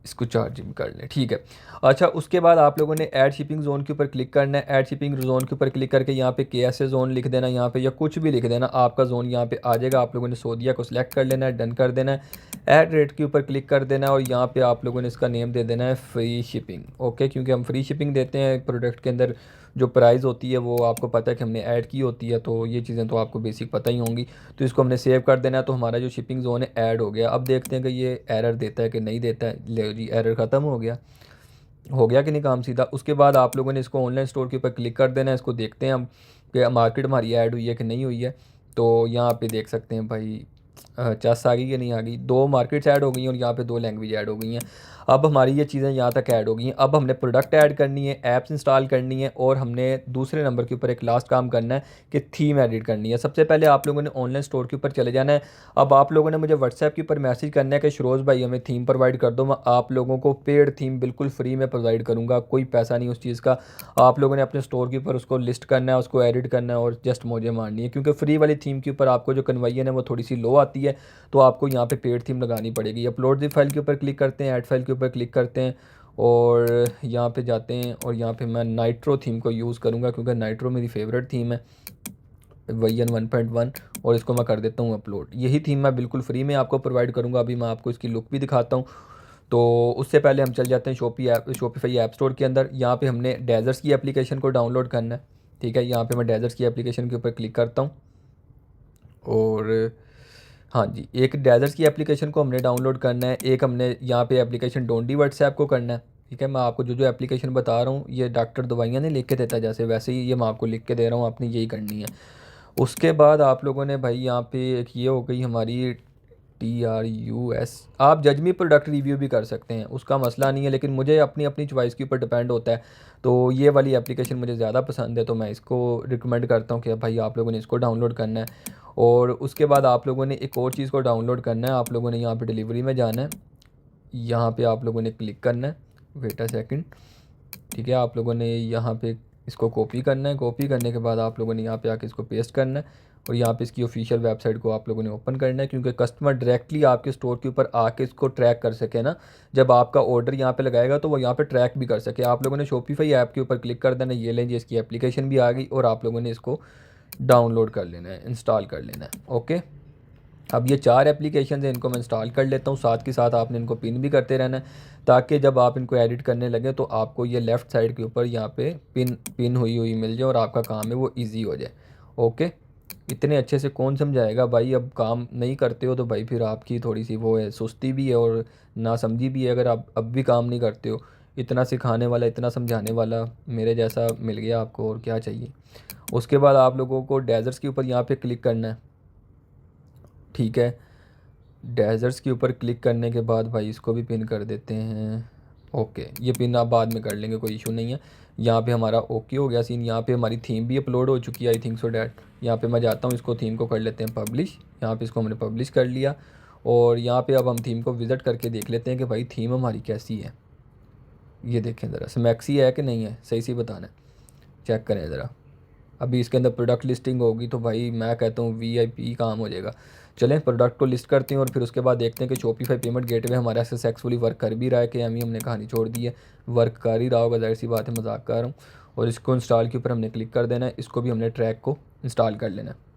इसको चार्जिंग कर लें, ठीक है। अच्छा, उसके बाद आप लोगों ने ऐड शिपिंग जोन के ऊपर क्लिक करना है। ऐड शिपिंग जोन के ऊपर क्लिक करके यहाँ पे KSA जोन लिख देना यहाँ पे, या कुछ भी लिख देना, आपका जोन यहाँ पे आ जाएगा। आप लोगों ने सऊदीया को सिलेक्ट कर लेना है, डन कर देना है। ऐड रेट के ऊपर क्लिक कर देना है और यहाँ पे आप लोगों ने इसका नेम दे देना है फ्री शिपिंग, ओके, क्योंकि हम फ्री शिपिंग देते हैं प्रोडक्ट के अंदर, जो प्राइस होती है वो आपको पता है कि हमने ऐड की होती है, तो ये चीज़ें तो आपको बेसिक पता ही होंगी। तो इसको हमने सेव कर देना है, तो हमारा जो शिपिंग जोन है ऐड हो गया। अब देखते हैं कि ये एरर देता है कि नहीं देता है। ले जी, एरर ख़त्म हो गया कि नहीं काम सीधा। उसके बाद आप लोगों ने इसको ऑनलाइन स्टोर के ऊपर क्लिक कर देना है। इसको देखते हैं हम कि मार्केट हमारी ऐड हुई है कि नहीं हुई है। तो यहाँ पे देख सकते हैं भाई, चेस आ गई कि नहीं आ गई। 2 मार्केट्स ऐड हो गई हैं और यहाँ पे 2 लैंग्वेज ऐड हो गई हैं। अब हमारी ये चीज़ें यहाँ तक ऐड हो गई हैं। अब हमने प्रोडक्ट ऐड करनी है, ऐप्स इंस्टॉल करनी है, और हमने दूसरे नंबर के ऊपर एक लास्ट काम करना है कि थीम एडिट करनी है। सबसे पहले आप लोगों ने ऑनलाइन स्टोर के ऊपर चले जाना है। अब आप लोगों ने मुझे व्हाट्सएप के ऊपर मैसेज करना है कि शरोज़ भाई हमें थीम प्रोवाइड कर दो। मैं आप लोगों को पेड थीम बिल्कुल फ्री में प्रोवाइड करूँगा, कोई पैसा नहीं उस चीज़ का। आप लोगों ने अपने स्टोर के ऊपर उसको लिस्ट करना है, उसको एडिट करना है और जस्ट मौजें मारनी है, क्योंकि फ्री वाली थीम के ऊपर आपको जो कन्वर्जन है वो थोड़ी सी लो आती है। तो आपको यहाँ पे पेड थीम लगानी पड़ेगी। अपलोड द फाइल के ऊपर क्लिक करते हैं, ऐड फाइल के ऊपर क्लिक करते हैं और यहाँ पे जाते हैं और यहाँ पे मैं नाइट्रो थीम को यूज़ करूँगा, क्योंकि नाइट्रो मेरी फेवरेट थीम है, वर्जन 1.1। और इसको मैं कर देता हूँ अपलोड। यही थीम मैं बिल्कुल फ्री में आपको प्रोवाइड करूँगा। अभी मैं आपको इसकी लुक भी दिखाता हूँ। तो उससे पहले हम चल जाते हैं शॉपिफाई ऐप स्टोर के अंदर। यहाँ पे हमने डेजर्स की एप्लीकेशन को डाउनलोड करना है। ठीक है, यहाँ पे मैं डेजर्स की एप्लीकेशन के ऊपर क्लिक करता हूँ और हाँ जी, एक डेजर्स की एप्लीकेशन को हमने डाउनलोड करना है। एक हमने यहाँ पे एप्लीकेशन डोंडी व्हाट्सएप को करना है। ठीक है, मैं आपको जो जो एप्लीकेशन बता रहा हूँ ये डॉक्टर दवाइयाँ नहीं लिख के देता जैसे, वैसे ही ये मैं आपको लिख के दे रहा हूँ, आपने यही करनी है। उसके बाद आप लोगों ने भाई यहाँ पे एक ये हो गई हमारी TRUS। आप जज मी प्रोडक्ट रिव्यू भी कर सकते हैं, उसका मसला नहीं है, लेकिन मुझे अपनी अपनी चॉइस के ऊपर डिपेंड होता है। तो ये वाली एप्लीकेशन मुझे ज़्यादा पसंद है, तो मैं इसको रिकमेंड करता हूँ कि भाई आप लोगों ने इसको डाउनलोड करना है। और उसके बाद आप लोगों ने एक और चीज़ को डाउनलोड करना है। आप लोगों ने यहाँ पे डिलीवरी में जाना है, यहाँ पे आप लोगों ने क्लिक करना है। Wait a second. ठीक है, आप लोगों ने यहाँ पे इसको कॉपी करना है। कॉपी करने के बाद आप लोगों ने यहाँ पे आके इसको पेस्ट करना है और यहाँ पे इसकी ऑफिशियल वेबसाइट को आप लोगों ने ओपन करना है, क्योंकि कस्टमर डायरेक्टली आपके स्टोर के ऊपर आके इसको ट्रैक कर सके ना। जब आपका ऑर्डर यहाँ पे लगाएगा तो वो यहाँ पे ट्रैक भी कर सके। आप लोगों ने शॉपिफाई ऐप के ऊपर क्लिक कर देना। ये लेंगे, इसकी एप्लीकेशन भी आ गई और आप लोगों ने इसको डाउनलोड कर लेना है, इंस्टॉल कर लेना है। ओके, अब ये 4 एप्लीकेशन हैं, इनको मैं इंस्टॉल कर लेता हूँ। साथ के साथ आपने इनको पिन भी करते रहना है, ताकि जब आप इनको एडिट करने लगे तो आपको ये लेफ़्ट साइड के ऊपर यहाँ पे पिन हुई हुई मिल जाए और आपका काम है वो इजी हो जाए। ओके, इतने अच्छे से कौन समझाएगा भाई। अब काम नहीं करते हो तो भाई फिर आपकी थोड़ी सी वो है, सुस्ती भी है और नासमझी भी है। अगर आप अब भी काम नहीं करते हो, इतना सिखाने वाला, इतना समझाने वाला मेरे जैसा मिल गया आपको, और क्या चाहिए। उसके बाद आप लोगों को डेजर्ट्स के ऊपर यहाँ पे क्लिक करना है। ठीक है, डेजर्ट्स के ऊपर क्लिक करने के बाद भाई इसको भी पिन कर देते हैं। ओके, ये पिन आप बाद में कर लेंगे, कोई इशू नहीं है। यहाँ पे हमारा ओके हो गया सीन। यहाँ पे हमारी थीम भी अपलोड हो चुकी है, आई थिंक सो डैट। यहाँ पे मैं जाता हूँ, इसको थीम को कर लेते हैं पब्लिश। यहाँ पे इसको हमने पब्लिश कर लिया और यहाँ पे अब हम थीम को विज़िट करके देख लेते हैं कि भाई थीम हमारी कैसी है। ये देखें ज़रा, स्मैक्सी है कि नहीं है, सही सही बताना है, चेक करें ज़रा। अभी इसके अंदर प्रोडक्ट लिस्टिंग होगी तो भाई मैं कहता हूँ VIP काम हो जाएगा। चलें प्रोडक्ट को लिस्ट करते हैं और फिर उसके बाद देखते हैं कि शॉपिफाई पेमेंट गेटवे हमारा सक्सेसफुली वर्क कर भी रहा है कि हमने कहानी छोड़ दी है। वर्क कर ही रहा होगा, जाहिर सी बात है, मजाक कर रहा हूँ। और इसको इंस्टॉल के ऊपर हमने क्लिक कर देना है। इसको भी हमने ट्रैक को इंस्टॉल कर लेना है।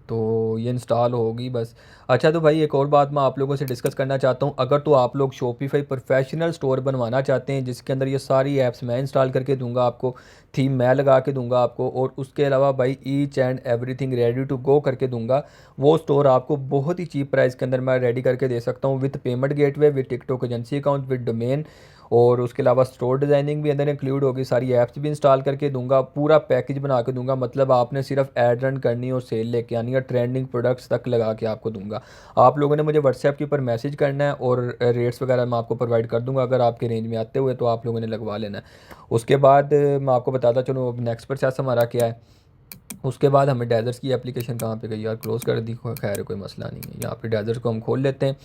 तो ये इंस्टॉल होगी बस। अच्छा, तो भाई एक और बात मैं आप लोगों से डिस्कस करना चाहता हूँ। अगर तो आप लोग शॉपिफाई प्रोफेशनल स्टोर बनवाना चाहते हैं जिसके अंदर ये सारी ऐप्स मैं इंस्टॉल करके दूंगा आपको, थीम मैं लगा के दूंगा आपको, और उसके अलावा भाई each and everything ready to go करके दूंगा, वो स्टोर आपको बहुत ही चीप प्राइस के अंदर मैं रेडी करके दे सकता हूँ, with payment gateway, with TikTok agency account, with domain, और उसके अलावा स्टोर डिज़ाइनिंग भी अंदर इंक्लूड होगी, सारी ऐप्स भी इंस्टॉल करके दूंगा, पूरा पैकेज बना के दूंगा। मतलब आपने सिर्फ ऐड रन करनी और सेल लेके आनी है, ट्रेंडिंग प्रोडक्ट्स तक लगा के आपको दूंगा। आप लोगों ने मुझे व्हाट्सएप के ऊपर मैसेज करना है और रेट्स वगैरह मैं आपको प्रोवाइड कर दूंगा। अगर आपके रेंज में आते हुए तो आप लोगों ने लगवा लेना है। उसके बाद मैं आपको बताता चलूँ अब नेक्स्ट प्रोसेस हमारा क्या है। उसके बाद हमें डेजर्ट्स की एप्लीकेशन कहाँ पे गई यार, क्लोज़ कर दी, खैर कोई मसला नहीं है। यहाँ पे डेजर्ट्स को हम खोल लेते हैं।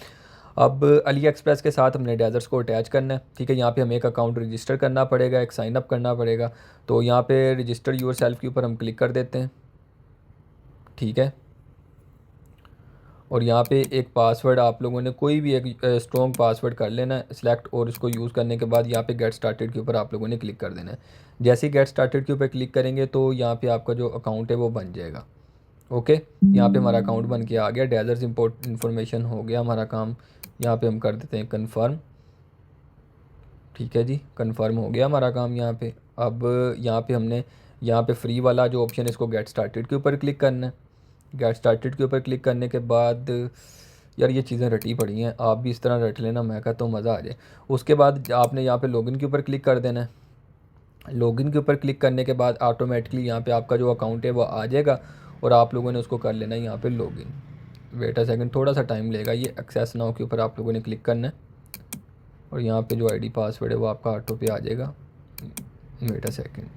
अब अली एक्सप्रेस के साथ हमने डेजर्ट्स को अटैच करना है। ठीक है, यहाँ पे हमें एक अकाउंट रजिस्टर करना पड़ेगा, एक साइन अप करना पड़ेगा। तो यहाँ पे रजिस्टर यूर सेल्फ के ऊपर हम क्लिक कर देते हैं। ठीक है, और यहाँ पे एक पासवर्ड आप लोगों ने कोई भी एक स्ट्रॉन्ग पासवर्ड कर लेना है सिलेक्ट, और इसको यूज़ करने के बाद यहाँ पे गेट स्टार्टेड के ऊपर आप लोगों ने क्लिक कर देना है। जैसे ही गेट स्टार्टेड के ऊपर क्लिक करेंगे तो यहाँ पे आपका जो अकाउंट है वो बन जाएगा। ओके, यहाँ पे हमारा अकाउंट बन के आ गया। डेजर्ट्स इंपोर्ट इन्फॉर्मेशन हो गया हमारा काम। यहाँ पे हम कर देते हैं कन्फर्म। ठीक है जी, कंफर्म हो गया हमारा काम यहाँ पे। अब यहाँ पे हमने यहाँ पे फ्री वाला जो ऑप्शन है इसको गेट स्टार्टेड के ऊपर क्लिक करना है। गेट स्टार्टेड के ऊपर क्लिक करने के बाद यार ये चीज़ें रटी पड़ी हैं, आप भी इस तरह रट लेना, मैं कहता हूँ मज़ा आ जाए। उसके बाद आपने यहाँ पे लॉगिन के ऊपर क्लिक कर देना है। लॉगिन के ऊपर क्लिक करने के बाद ऑटोमेटिकली यहाँ पे आपका जो अकाउंट है वो आ जाएगा और आप लोगों ने उसको कर लेना है यहाँ पे लॉगिन। वेट अ सेकंड, थोड़ा सा टाइम लेगा। ये एक्सेस नाउ के ऊपर आप लोगों ने क्लिक करना है और यहाँ पे जो आईडी पासवर्ड है वो आपका ऑटो पे आ जाएगा। वेट अ सेकंड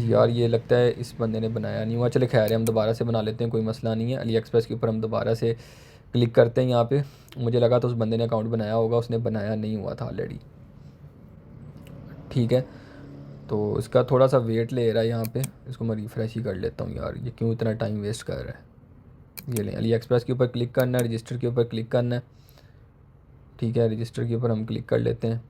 यार, ये लगता है इस बंदे ने बनाया नहीं हुआ। चले खैर है, हम दोबारा से बना लेते हैं, कोई मसला नहीं है। अली एक्सप्रेस के ऊपर हम दोबारा से क्लिक करते हैं यहाँ पे। मुझे लगा तो उस बंदे ने अकाउंट बनाया होगा, उसने बनाया नहीं हुआ था ऑलरेडी। ठीक है, तो इसका थोड़ा सा वेट ले रहा है यहाँ पे। इसको मैं रिफ़्रेश ही कर लेता हूँ यार, ये क्यों इतना टाइम वेस्ट कर रहा है। ये लें, अली एक्सप्रेस के ऊपर क्लिक करना है, रजिस्टर के ऊपर क्लिक करना है। ठीक है, रजिस्टर के ऊपर हम क्लिक कर लेते हैं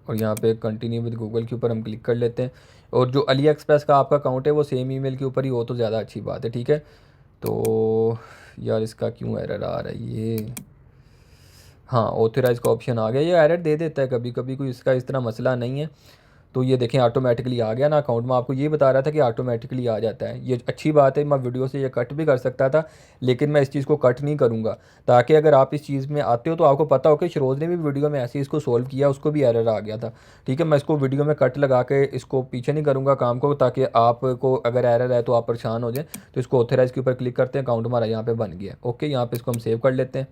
और यहाँ पे कंटिन्यू विद गूगल के ऊपर हम क्लिक कर लेते हैं। और जो अली एक्सप्रेस का आपका अकाउंट है वो सेम ईमेल के ऊपर ही हो तो ज़्यादा अच्छी बात है। ठीक है, तो यार इसका क्यों एरर आ रहा है ये। हाँ, ऑथराइज का ऑप्शन आ गया। ये एरर दे देता है कभी कभी, कोई इसका इस तरह मसला नहीं है। तो ये देखें ऑटोमेटिकली आ गया ना अकाउंट में। आपको ये बता रहा था कि ऑटोमेटिकली आ जाता है, ये अच्छी बात है। मैं वीडियो से ये कट भी कर सकता था, लेकिन मैं इस चीज़ को कट नहीं करूँगा, ताकि अगर आप इस चीज़ में आते हो तो आपको पता हो कि शरोज़ ने भी वीडियो में ऐसे ही इसको सोल्व किया, उसको भी एरर आ गया था। ठीक है, मैं इसको वीडियो में कट लगा के इसको पीछे नहीं करूँगा काम को, ताकि आपको अगर एरर है तो आप परेशान हो जाए। तो इसको ऑथराइज के ऊपर क्लिक करते हैं, अकाउंट हमारा यहाँ पर बन गया। ओके, यहाँ पर इसको हम सेव कर लेते हैं।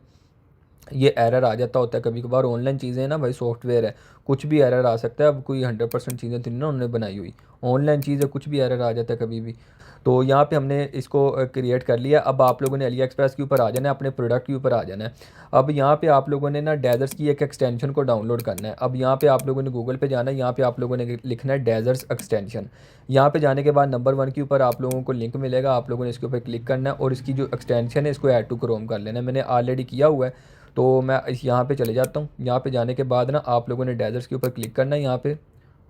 ये एरर आ जाता होता है कभी कभार, ऑनलाइन चीज़ें हैं ना भाई, सॉफ्टवेयर है, कुछ भी एरर आ सकता है। अब कोई 100% चीज़ें थी ना उन्होंने बनाई हुई, ऑनलाइन चीज़ है, कुछ भी एरर आ जाता है कभी भी। तो यहाँ पे हमने इसको क्रिएट कर लिया। अब आप लोगों ने अली एक्सप्रेस के ऊपर आ जाना है, अपने प्रोडक्ट के ऊपर आ जाना है। अब यहाँ पे आप लोगों ने ना डेजर्स की एक एक्सटेंशन को डाउनलोड करना है। अब यहाँ पे आप लोगों ने गूगल पे जाना है, यहाँ पे आप लोगों ने लिखना है डेजर्स एक्सटेंशन। यहाँ पे जाने के बाद नंबर 1 के ऊपर आप लोगों को लिंक मिलेगा, आप लोगों ने इसके ऊपर क्लिक करना है और इसकी जो एक्सटेंशन है इसको ऐड टू क्रोम कर लेना है। मैंने ऑलरेडी किया हुआ है, तो मैं इस यहाँ पे चले जाता हूँ। यहाँ पे जाने के बाद ना आप लोगों ने डेजर्ट्स के ऊपर क्लिक करना है यहाँ पे,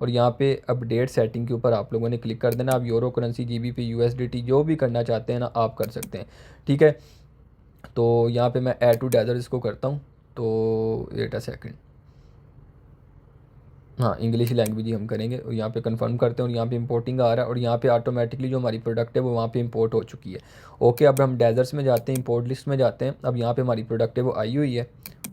और यहाँ पे अपडेट सेटिंग के ऊपर आप लोगों ने क्लिक कर देना। आप यूरो करेंसी, जीबीपी, यूएसडीटी जो भी करना चाहते हैं ना आप कर सकते हैं। ठीक है, तो यहाँ पे मैं ऐड टू डेजर्ट इसको करता हूँ। तो वेट अ सेकंड, हाँ इंग्लिश लैंग्वेज ही हम करेंगे। और यहाँ पे कंफर्म करते हैं और यहाँ पे इंपोर्टिंग आ रहा है और यहाँ पे ऑटोमेटिकली जो हमारी प्रोडक्ट है वो वहाँ पे इंपोर्ट हो चुकी है। ओके, अब हम डेजर्ट्स में जाते हैं, इंपोर्ट लिस्ट में जाते हैं। अब यहाँ पे हमारी प्रोडक्ट है वो आई हुई है।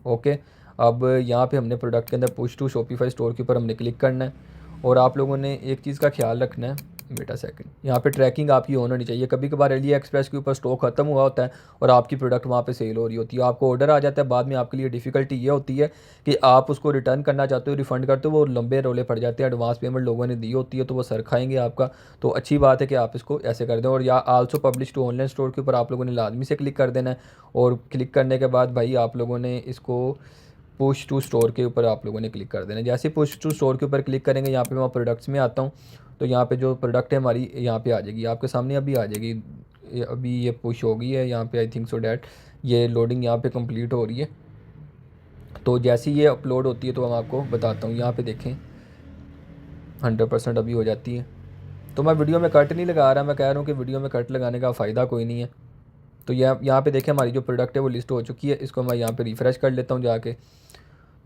ओके, अब यहाँ पे हमने प्रोडक्ट के अंदर पुश टू शॉपिफाई स्टोर के ऊपर हमने क्लिक करना है। और आप लोगों ने एक चीज़ का ख्याल रखना है, बेटा सेकंड, यहाँ पे ट्रैकिंग आपकी ऑन होनी चाहिए। कभी कभार अली एक्सप्रेस के ऊपर स्टॉक खत्म हुआ होता है और आपकी प्रोडक्ट वहाँ पे सेल हो रही होती है, आपको ऑर्डर आ जाता है, बाद में आपके लिए डिफ़िकल्टी ये होती है कि आप उसको रिटर्न करना चाहते हो, रिफ़ंड करते हो, वो लंबे रोले पड़ जाते हैं। एडवांस पेमेंट लोगों ने दी होती है तो वो सर खाएंगे आपका। तो अच्छी बात है कि आप इसको ऐसे कर दें। और या also publish to online store के ऊपर आप लोगों ने लाजमी से क्लिक कर देना है। और क्लिक करने के बाद भाई आप लोगों ने इसको पुश टू स्टोर के ऊपर आप लोगों ने क्लिक कर देना है। जैसे पुश टू स्टोर के ऊपर क्लिक करेंगे, यहाँ पे मैं प्रोडक्ट्स में आता हूँ, तो यहाँ पे जो प्रोडक्ट है हमारी यहाँ पे आ जाएगी, आपके सामने अभी आ जाएगी। अभी ये पुश हो गई है यहाँ पे, आई थिंक सो डैट ये लोडिंग यहाँ पे कंप्लीट हो रही है। तो जैसे ये अपलोड होती है तो मैं आपको बताता हूँ। यहाँ पे देखें 100% अभी हो जाती है। तो मैं वीडियो में कट नहीं लगा रहा, मैं कह रहा हूँ कि वीडियो में कट लगाने का फ़ायदा कोई नहीं है। तो यहाँ पे देखें हमारी जो प्रोडक्ट है वो लिस्ट हो चुकी है। इसको मैं यहाँ पे रिफ़्रेश कर लेता हूँ जाके।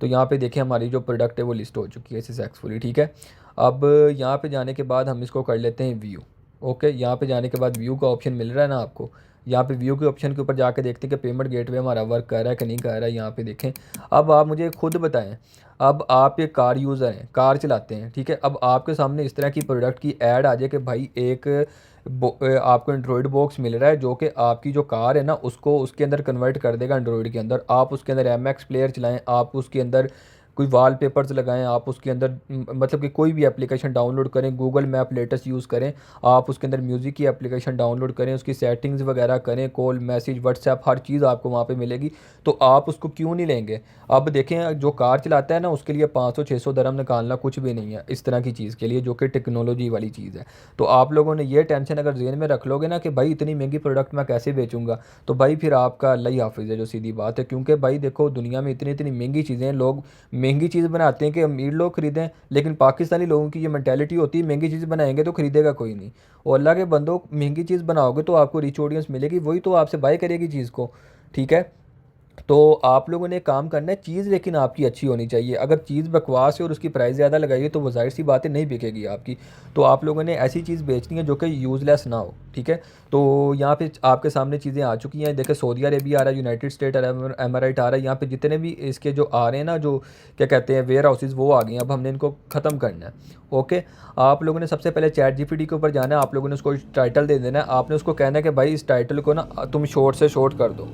तो यहाँ पे देखें हमारी जो प्रोडक्ट है वो लिस्ट हो चुकी है सक्सेसफुली। ठीक है, अब यहाँ पे जाने के बाद हम इसको कर लेते हैं व्यू। ओके, यहाँ पे जाने के बाद व्यू का ऑप्शन मिल रहा है ना आपको, यहाँ पे व्यू के ऑप्शन के ऊपर जाके देखते हैं कि पेमेंट गेटवे हमारा वर्क कर रहा है कि नहीं कर रहा है। यहाँ पे देखें, अब आप मुझे खुद बताएं, अब आप एक कार यूज़र हैं, कार चलाते हैं, ठीक है, अब आपके सामने इस तरह की प्रोडक्ट की ऐड आ जाए कि भाई एक आपको एंड्रॉयड बॉक्स मिल रहा है जो कि आपकी जो कार है ना उसको उसके अंदर कन्वर्ट कर देगा एंड्रॉयड के अंदर। आप उसके अंदर MX प्लेयर चलाएं, आप उसके अंदर कोई वॉलपेपर्स लगाएं, आप उसके अंदर मतलब कि कोई भी एप्लीकेशन डाउनलोड करें, गूगल मैप लेटेस्ट यूज़ करें, आप उसके अंदर म्यूज़िक की एप्लीकेशन डाउनलोड करें, उसकी सेटिंग्स वगैरह करें, कॉल मैसेज व्हाट्सएप हर चीज़ आपको वहाँ पे मिलेगी। तो आप उसको क्यों नहीं लेंगे। अब देखें जो कार चलाता है ना उसके लिए 500-600 दरम निकालना कुछ भी नहीं है इस तरह की चीज़ के लिए, जो कि टेक्नोलॉजी वाली चीज़ है। तो आप लोगों ने ये टेंशन अगर जेहन में रख लोगे ना कि भाई इतनी महंगी प्रोडक्ट मैं कैसे बेचूंगा, तो भाई फिर आपका अल्लाह ही हाफिज़ है, जो सीधी बात है। क्योंकि भाई देखो दुनिया में इतनी इतनी महंगी चीज़ें हैं, लोग महंगी चीज़ बनाते हैं कि अमीर लोग खरीदें, लेकिन पाकिस्तानी लोगों की ये मैंटेलिटी होती है महंगी चीज़ बनाएंगे तो खरीदेगा कोई नहीं। और अल्लाह के बंदो महंगी चीज़ बनाओगे तो आपको रिच ऑडियंस मिलेगी, वही तो आपसे बाय करेगी चीज़ को। ठीक है, तो आप लोगों ने काम करना है, चीज़ लेकिन आपकी अच्छी होनी चाहिए। अगर चीज़ बकवास है और उसकी प्राइस ज़्यादा लगाइए तो वो ज़ाहिर सी बात है नहीं बिकेगी आपकी। तो आप लोगों ने ऐसी चीज़ बेचनी है जो कि यूज़लेस ना हो, ठीक है। तो यहाँ पे आपके सामने चीज़ें आ चुकी हैं। देखिए सऊदी अरेबिया आ रहा है, यूनाइटेड स्टेट एमराइट आ रहा है। यहाँ पे जितने भी इसके जो आ रहे हैं ना, जो क्या कहते हैं वेयर हाउसेज़, वो आ गए हैं। अब हमने इनको ख़त्म करना है। ओके, आप लोगों ने सबसे पहले चैट जीपीटी के ऊपर जाना है। आप लोगों ने उसको टाइटल दे देना है। आपने उसको कहना है कि भाई इस टाइटल को ना तुम शॉर्ट से शॉर्ट कर दो,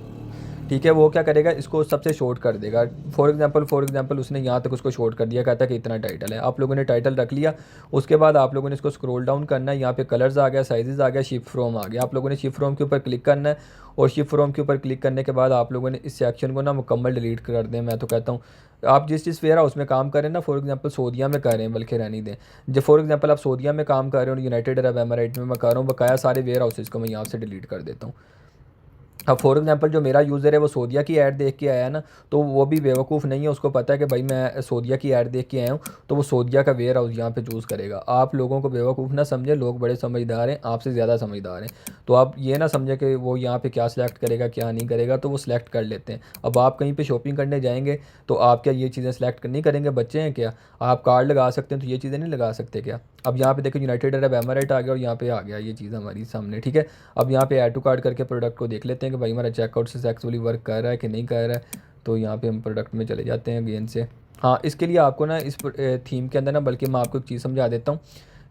ठीक है। वो क्या करेगा, इसको सबसे शॉर्ट कर देगा। फॉर एग्जांपल उसने यहाँ तक उसको शॉर्ट कर दिया, कहता है कि इतना टाइटल है। आप लोगों ने टाइटल रख लिया। उसके बाद आप लोगों ने इसको स्क्रॉल डाउन करना है। यहाँ पे कलर्स आ गया, साइजेस आ गया, शिप फ्रॉम आ गया। आप लोगों ने शिप फ्रॉम के ऊपर क्लिक करना है। और शिप फ्रॉम के ऊपर क्लिक करने के बाद आप लोगों ने इस सेक्शन को ना मुकम्मल डिलीट कर दें। मैं तो कहता हूँ आप जिस वेयर हाउस में काम करें ना, फॉर एग्जांपल सऊदीया में कर रहे हैं, बल्कि रहने दें। जब फॉर एग्जांपल आप सऊदीया में काम कर रहे हो, यूनाइटेड अरब एमिरेट में मैं कर रहा हूँ, बकाया सारे वेयर हाउसेज़ को मैं यहाँ से डिलीट कर देता हूँ। अब फॉर एग्जांपल जो मेरा यूज़र है वो सऊदीया की ऐड देख के आया है ना, तो वो भी बेवकूफ़ नहीं है। उसको पता है कि भाई मैं सऊदीया की ऐड देख के आया हूँ, तो वो सऊदीया का वेयर हाउस यहाँ पे चूज़ करेगा। आप लोगों को बेवकूफ़ ना समझे, लोग बड़े समझदार हैं, आपसे ज़्यादा समझदार हैं। तो आप ये ना समझें कि वो यहाँ पे क्या सिलेक्ट करेगा क्या नहीं करेगा, तो वो सिलेक्ट कर लेते हैं। अब आप कहीं पे शॉपिंग करने जाएंगे तो आप क्या ये चीज़ें सिलेक्ट नहीं करेंगे? बच्चे हैं क्या? आप कार्ड लगा सकते हैं तो ये चीज़ें नहीं लगा सकते क्या? अब यहाँ पे देखिए यूनाइटेड अरब एमिरेट आ गया और यहाँ पे आ गया ये चीज़ हमारी सामने, ठीक है। अब यहाँ पे ऐड टू कार्ट करके प्रोडक्ट को देख लेते हैं कि भाई हमारा चेकआउट सक्सेसफुली वर्क कर रहा है कि नहीं कर रहा है। तो यहाँ पे हम प्रोडक्ट में चले जाते हैं अगेन से। हाँ, इसके लिए आपको ना इस थीम के अंदर ना, बल्कि मैं आपको एक चीज़ समझा देता हूँ।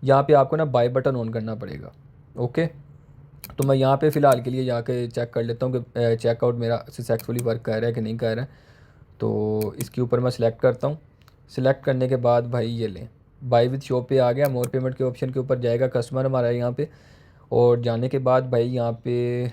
यहाँ पे आपको ना बाय बटन ऑन करना पड़ेगा। ओके, तो मैं यहाँ पे फ़िलहाल के लिए जाके चेक कर लेता हूँ कि चेकआउट मेरा सक्सेसफुली वर्क कर रहा है कि नहीं कर रहा है। तो इसके ऊपर मैं सिलेक्ट करता हूँ। सिलेक्ट करने के बाद भाई ये लें, बाय विद शॉप पे आ गया। मोर पेमेंट के ऑप्शन के ऊपर जाएगा, कस्टमर हमारा यहाँ पे। और जाने के बाद भाई यहाँ पे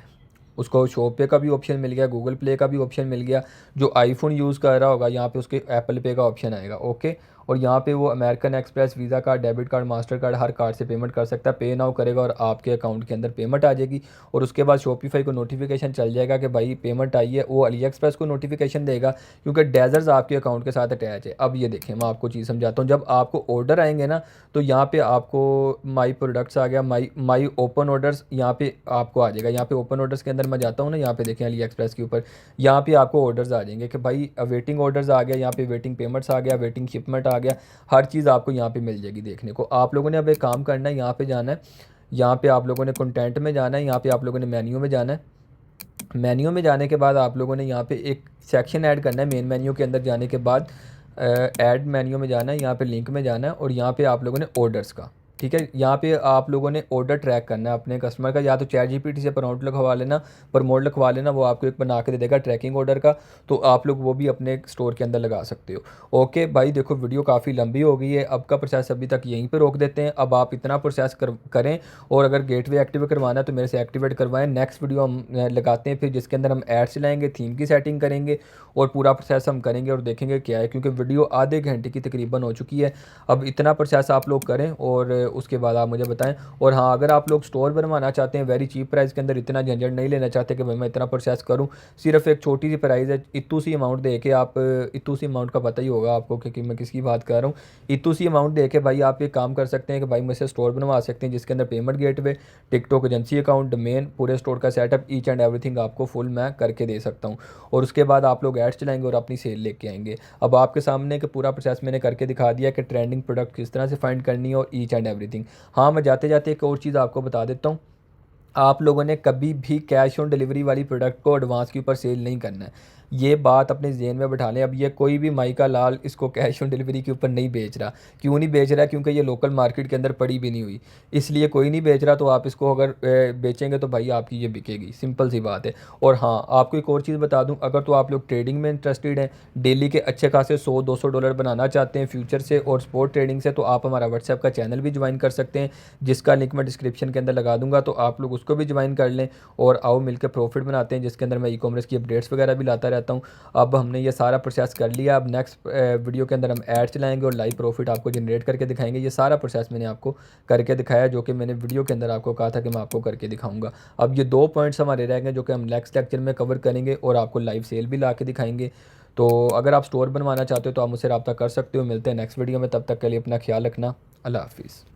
उसको शॉप पे का भी ऑप्शन मिल गया, गूगल प्ले का भी ऑप्शन मिल गया। जो आईफोन यूज़ कर रहा होगा यहाँ पे उसके एप्पल पे का ऑप्शन आएगा। ओके, और यहाँ पे वो American Express, Visa card, debit card, Mastercard, हर कार्ड से पेमेंट कर सकता है। पे नाउ करेगा और आपके अकाउंट के अंदर पेमेंट आ जाएगी। और उसके बाद शॉपिफाई को नोटिफिकेशन चल जाएगा कि भाई पेमेंट आई है। वो अली एक्सप्रेस को नोटिफिकेशन देगा क्योंकि डेजर्स आपके अकाउंट के साथ अटैच है। अब ये देखें, मैं आपको चीज़ समझाता हूँ। जब आपको ऑर्डर आएंगे ना, तो यहाँ पे आपको माई प्रोडक्ट्स आ गया, माई ओपन ऑर्डर्स यहाँ पे आपको आ जाएगा। यहाँ पे ओपन ऑर्डर्स के अंदर मैं जाता हूँ ना, यहाँ पे देखें अली एक्सप्रेस के ऊपर, यहाँ पे आपको ऑर्डर्स आ जाएंगे कि भाई वेटिंग ऑर्डर्स आ गया, यहाँ पे वेटिंग पेमेंट्स आ गया, वेटिंग शिपमेंट आ गया। हर चीज़ आपको यहाँ पे मिल जाएगी देखने को। आप लोगों ने अब एक काम करना है, यहाँ पे जाना है। यहाँ पे आप लोगों ने कंटेंट में जाना है। यहाँ पे आप लोगों ने मेन्यू में जाना है। मेन्यू में जाने के बाद आप लोगों ने यहाँ पे एक सेक्शन ऐड करना है। मेन मेन्यू के अंदर जाने के बाद ऐड मेन्यू में जाना है, यहाँ पे लिंक में जाना है और यहाँ पे आप लोगों ने ऑर्डर्स का, ठीक है, यहाँ पे आप लोगों ने ऑर्डर ट्रैक करना है अपने कस्टमर का। या तो चैट जीपीटी से प्रमोट लिखवा लेना, वो आपको एक बना के दे देगा ट्रैकिंग ऑर्डर का। तो आप लोग वो भी अपने स्टोर के अंदर लगा सकते हो। ओके भाई, देखो वीडियो काफ़ी लंबी हो गई है, अब का प्रोसेस अभी तक यहीं पर रोक देते हैं। अब आप इतना प्रोसेस करें, और अगर गेटवे एक्टिवेट करवाना है तो मेरे से एक्टिवेट करवाएं। नेक्स्ट वीडियो हम लगाते हैं फिर, जिसके अंदर हम ऐड चलाएंगे, थीम की सेटिंग करेंगे और पूरा प्रोसेस हम करेंगे और देखेंगे क्या है, क्योंकि वीडियो आधे घंटे की तकरीबन हो चुकी है। अब इतना प्रोसेस आप लोग करें और उसके बाद आप मुझे बताएं। और हाँ, अगर आप लोग स्टोर बनवाना चाहते हैं वेरी चीप प्राइस के अंदर, इतना झंझट नहीं लेना चाहते कि भाई मैं इतना प्रोसेस करूँ, सिर्फ एक छोटी सी प्राइस है, इतू सी अमाउंट दे के आप, इतू सी अमाउंट का पता ही होगा आपको कि मैं किसकी बात कर रहा हूँ। इतू सी अमाउंट दे के भाई आप एक काम कर सकते हैं कि भाई मुझसे स्टोर बनवा सकते हैं, जिसके अंदर payment gateway, TikTok agency account, domain, पूरे स्टोर का सेटअप, ईच एंड एवरीथिंग आपको फुल मैं करके दे सकता हूँ। और उसके बाद आप लोग एड्स चलाएंगे और अपनी सेल लेके आएंगे। अब आपके सामने कि पूरा प्रोसेस मैंने करके दिखा दिया कि ट्रेंडिंग प्रोडक्ट किस तरह से फाइंड करनी है और ईच एंड एवरीथिंग। हाँ, मैं जाते जाते एक और चीज़ आपको बता देता हूँ। आप लोगों ने कभी भी कैश ऑन डिलीवरी वाली प्रोडक्ट को एडवांस के ऊपर सेल नहीं करना है। ये बात अपने जेहन में बैठा लें। अब ये कोई भी माइका लाल इसको कैश ऑन डिलीवरी के ऊपर नहीं बेच रहा। क्यों नहीं बेच रहा? क्योंकि ये लोकल मार्केट के अंदर पड़ी भी नहीं हुई, इसलिए कोई नहीं बेच रहा। तो आप इसको अगर बेचेंगे तो भाई आपकी ये बिकेगी, सिंपल सी बात है। और हाँ, आपको एक और चीज़ बता दूँ, अगर तो आप लोग ट्रेडिंग में इंटरेस्टेड हैं, डेली के अच्छे खासे 100-200 डॉलर बनाना चाहते हैं फ्यूचर से और स्पॉट ट्रेडिंग से, तो आप हमारा व्हाट्सएप का चैनल भी ज्वाइन कर सकते हैं, जिसका लिंक मैं डिस्क्रिप्शन के अंदर लगा दूंगा। तो आप लोग उसको भी ज्वाइन कर लें और आओ मिलकर प्रॉफिट बनाते हैं, जिसके अंदर मैं ई कॉमर्स की अपडेट्स वगैरह भी लाता रहता हूँ। अब हमने ये सारा प्रोसेस कर लिया। अब नेक्स्ट वीडियो के अंदर हम ऐड चलाएंगे और लाइव प्रॉफिट आपको जनरेट करके दिखाएंगे। ये सारा प्रोसेस मैंने आपको करके दिखाया, जो कि मैंने वीडियो के अंदर आपको कहा था कि मैं आपको करके दिखाऊंगा। अब ये 2 पॉइंट्स हमारे रह गए जो कि हम नेक्स्ट लेक्चर में कवर करेंगे और आपको लाइव सेल भी ला के दिखाएंगे। तो अगर आप स्टोर बनवाना चाहते हो तो आप मुझसे रब्ता कर सकते हो। मिलते हैं नेक्स्ट वीडियो में, तब तक के लिए अपना ख्याल रखना। अल्लाह हाफिज़।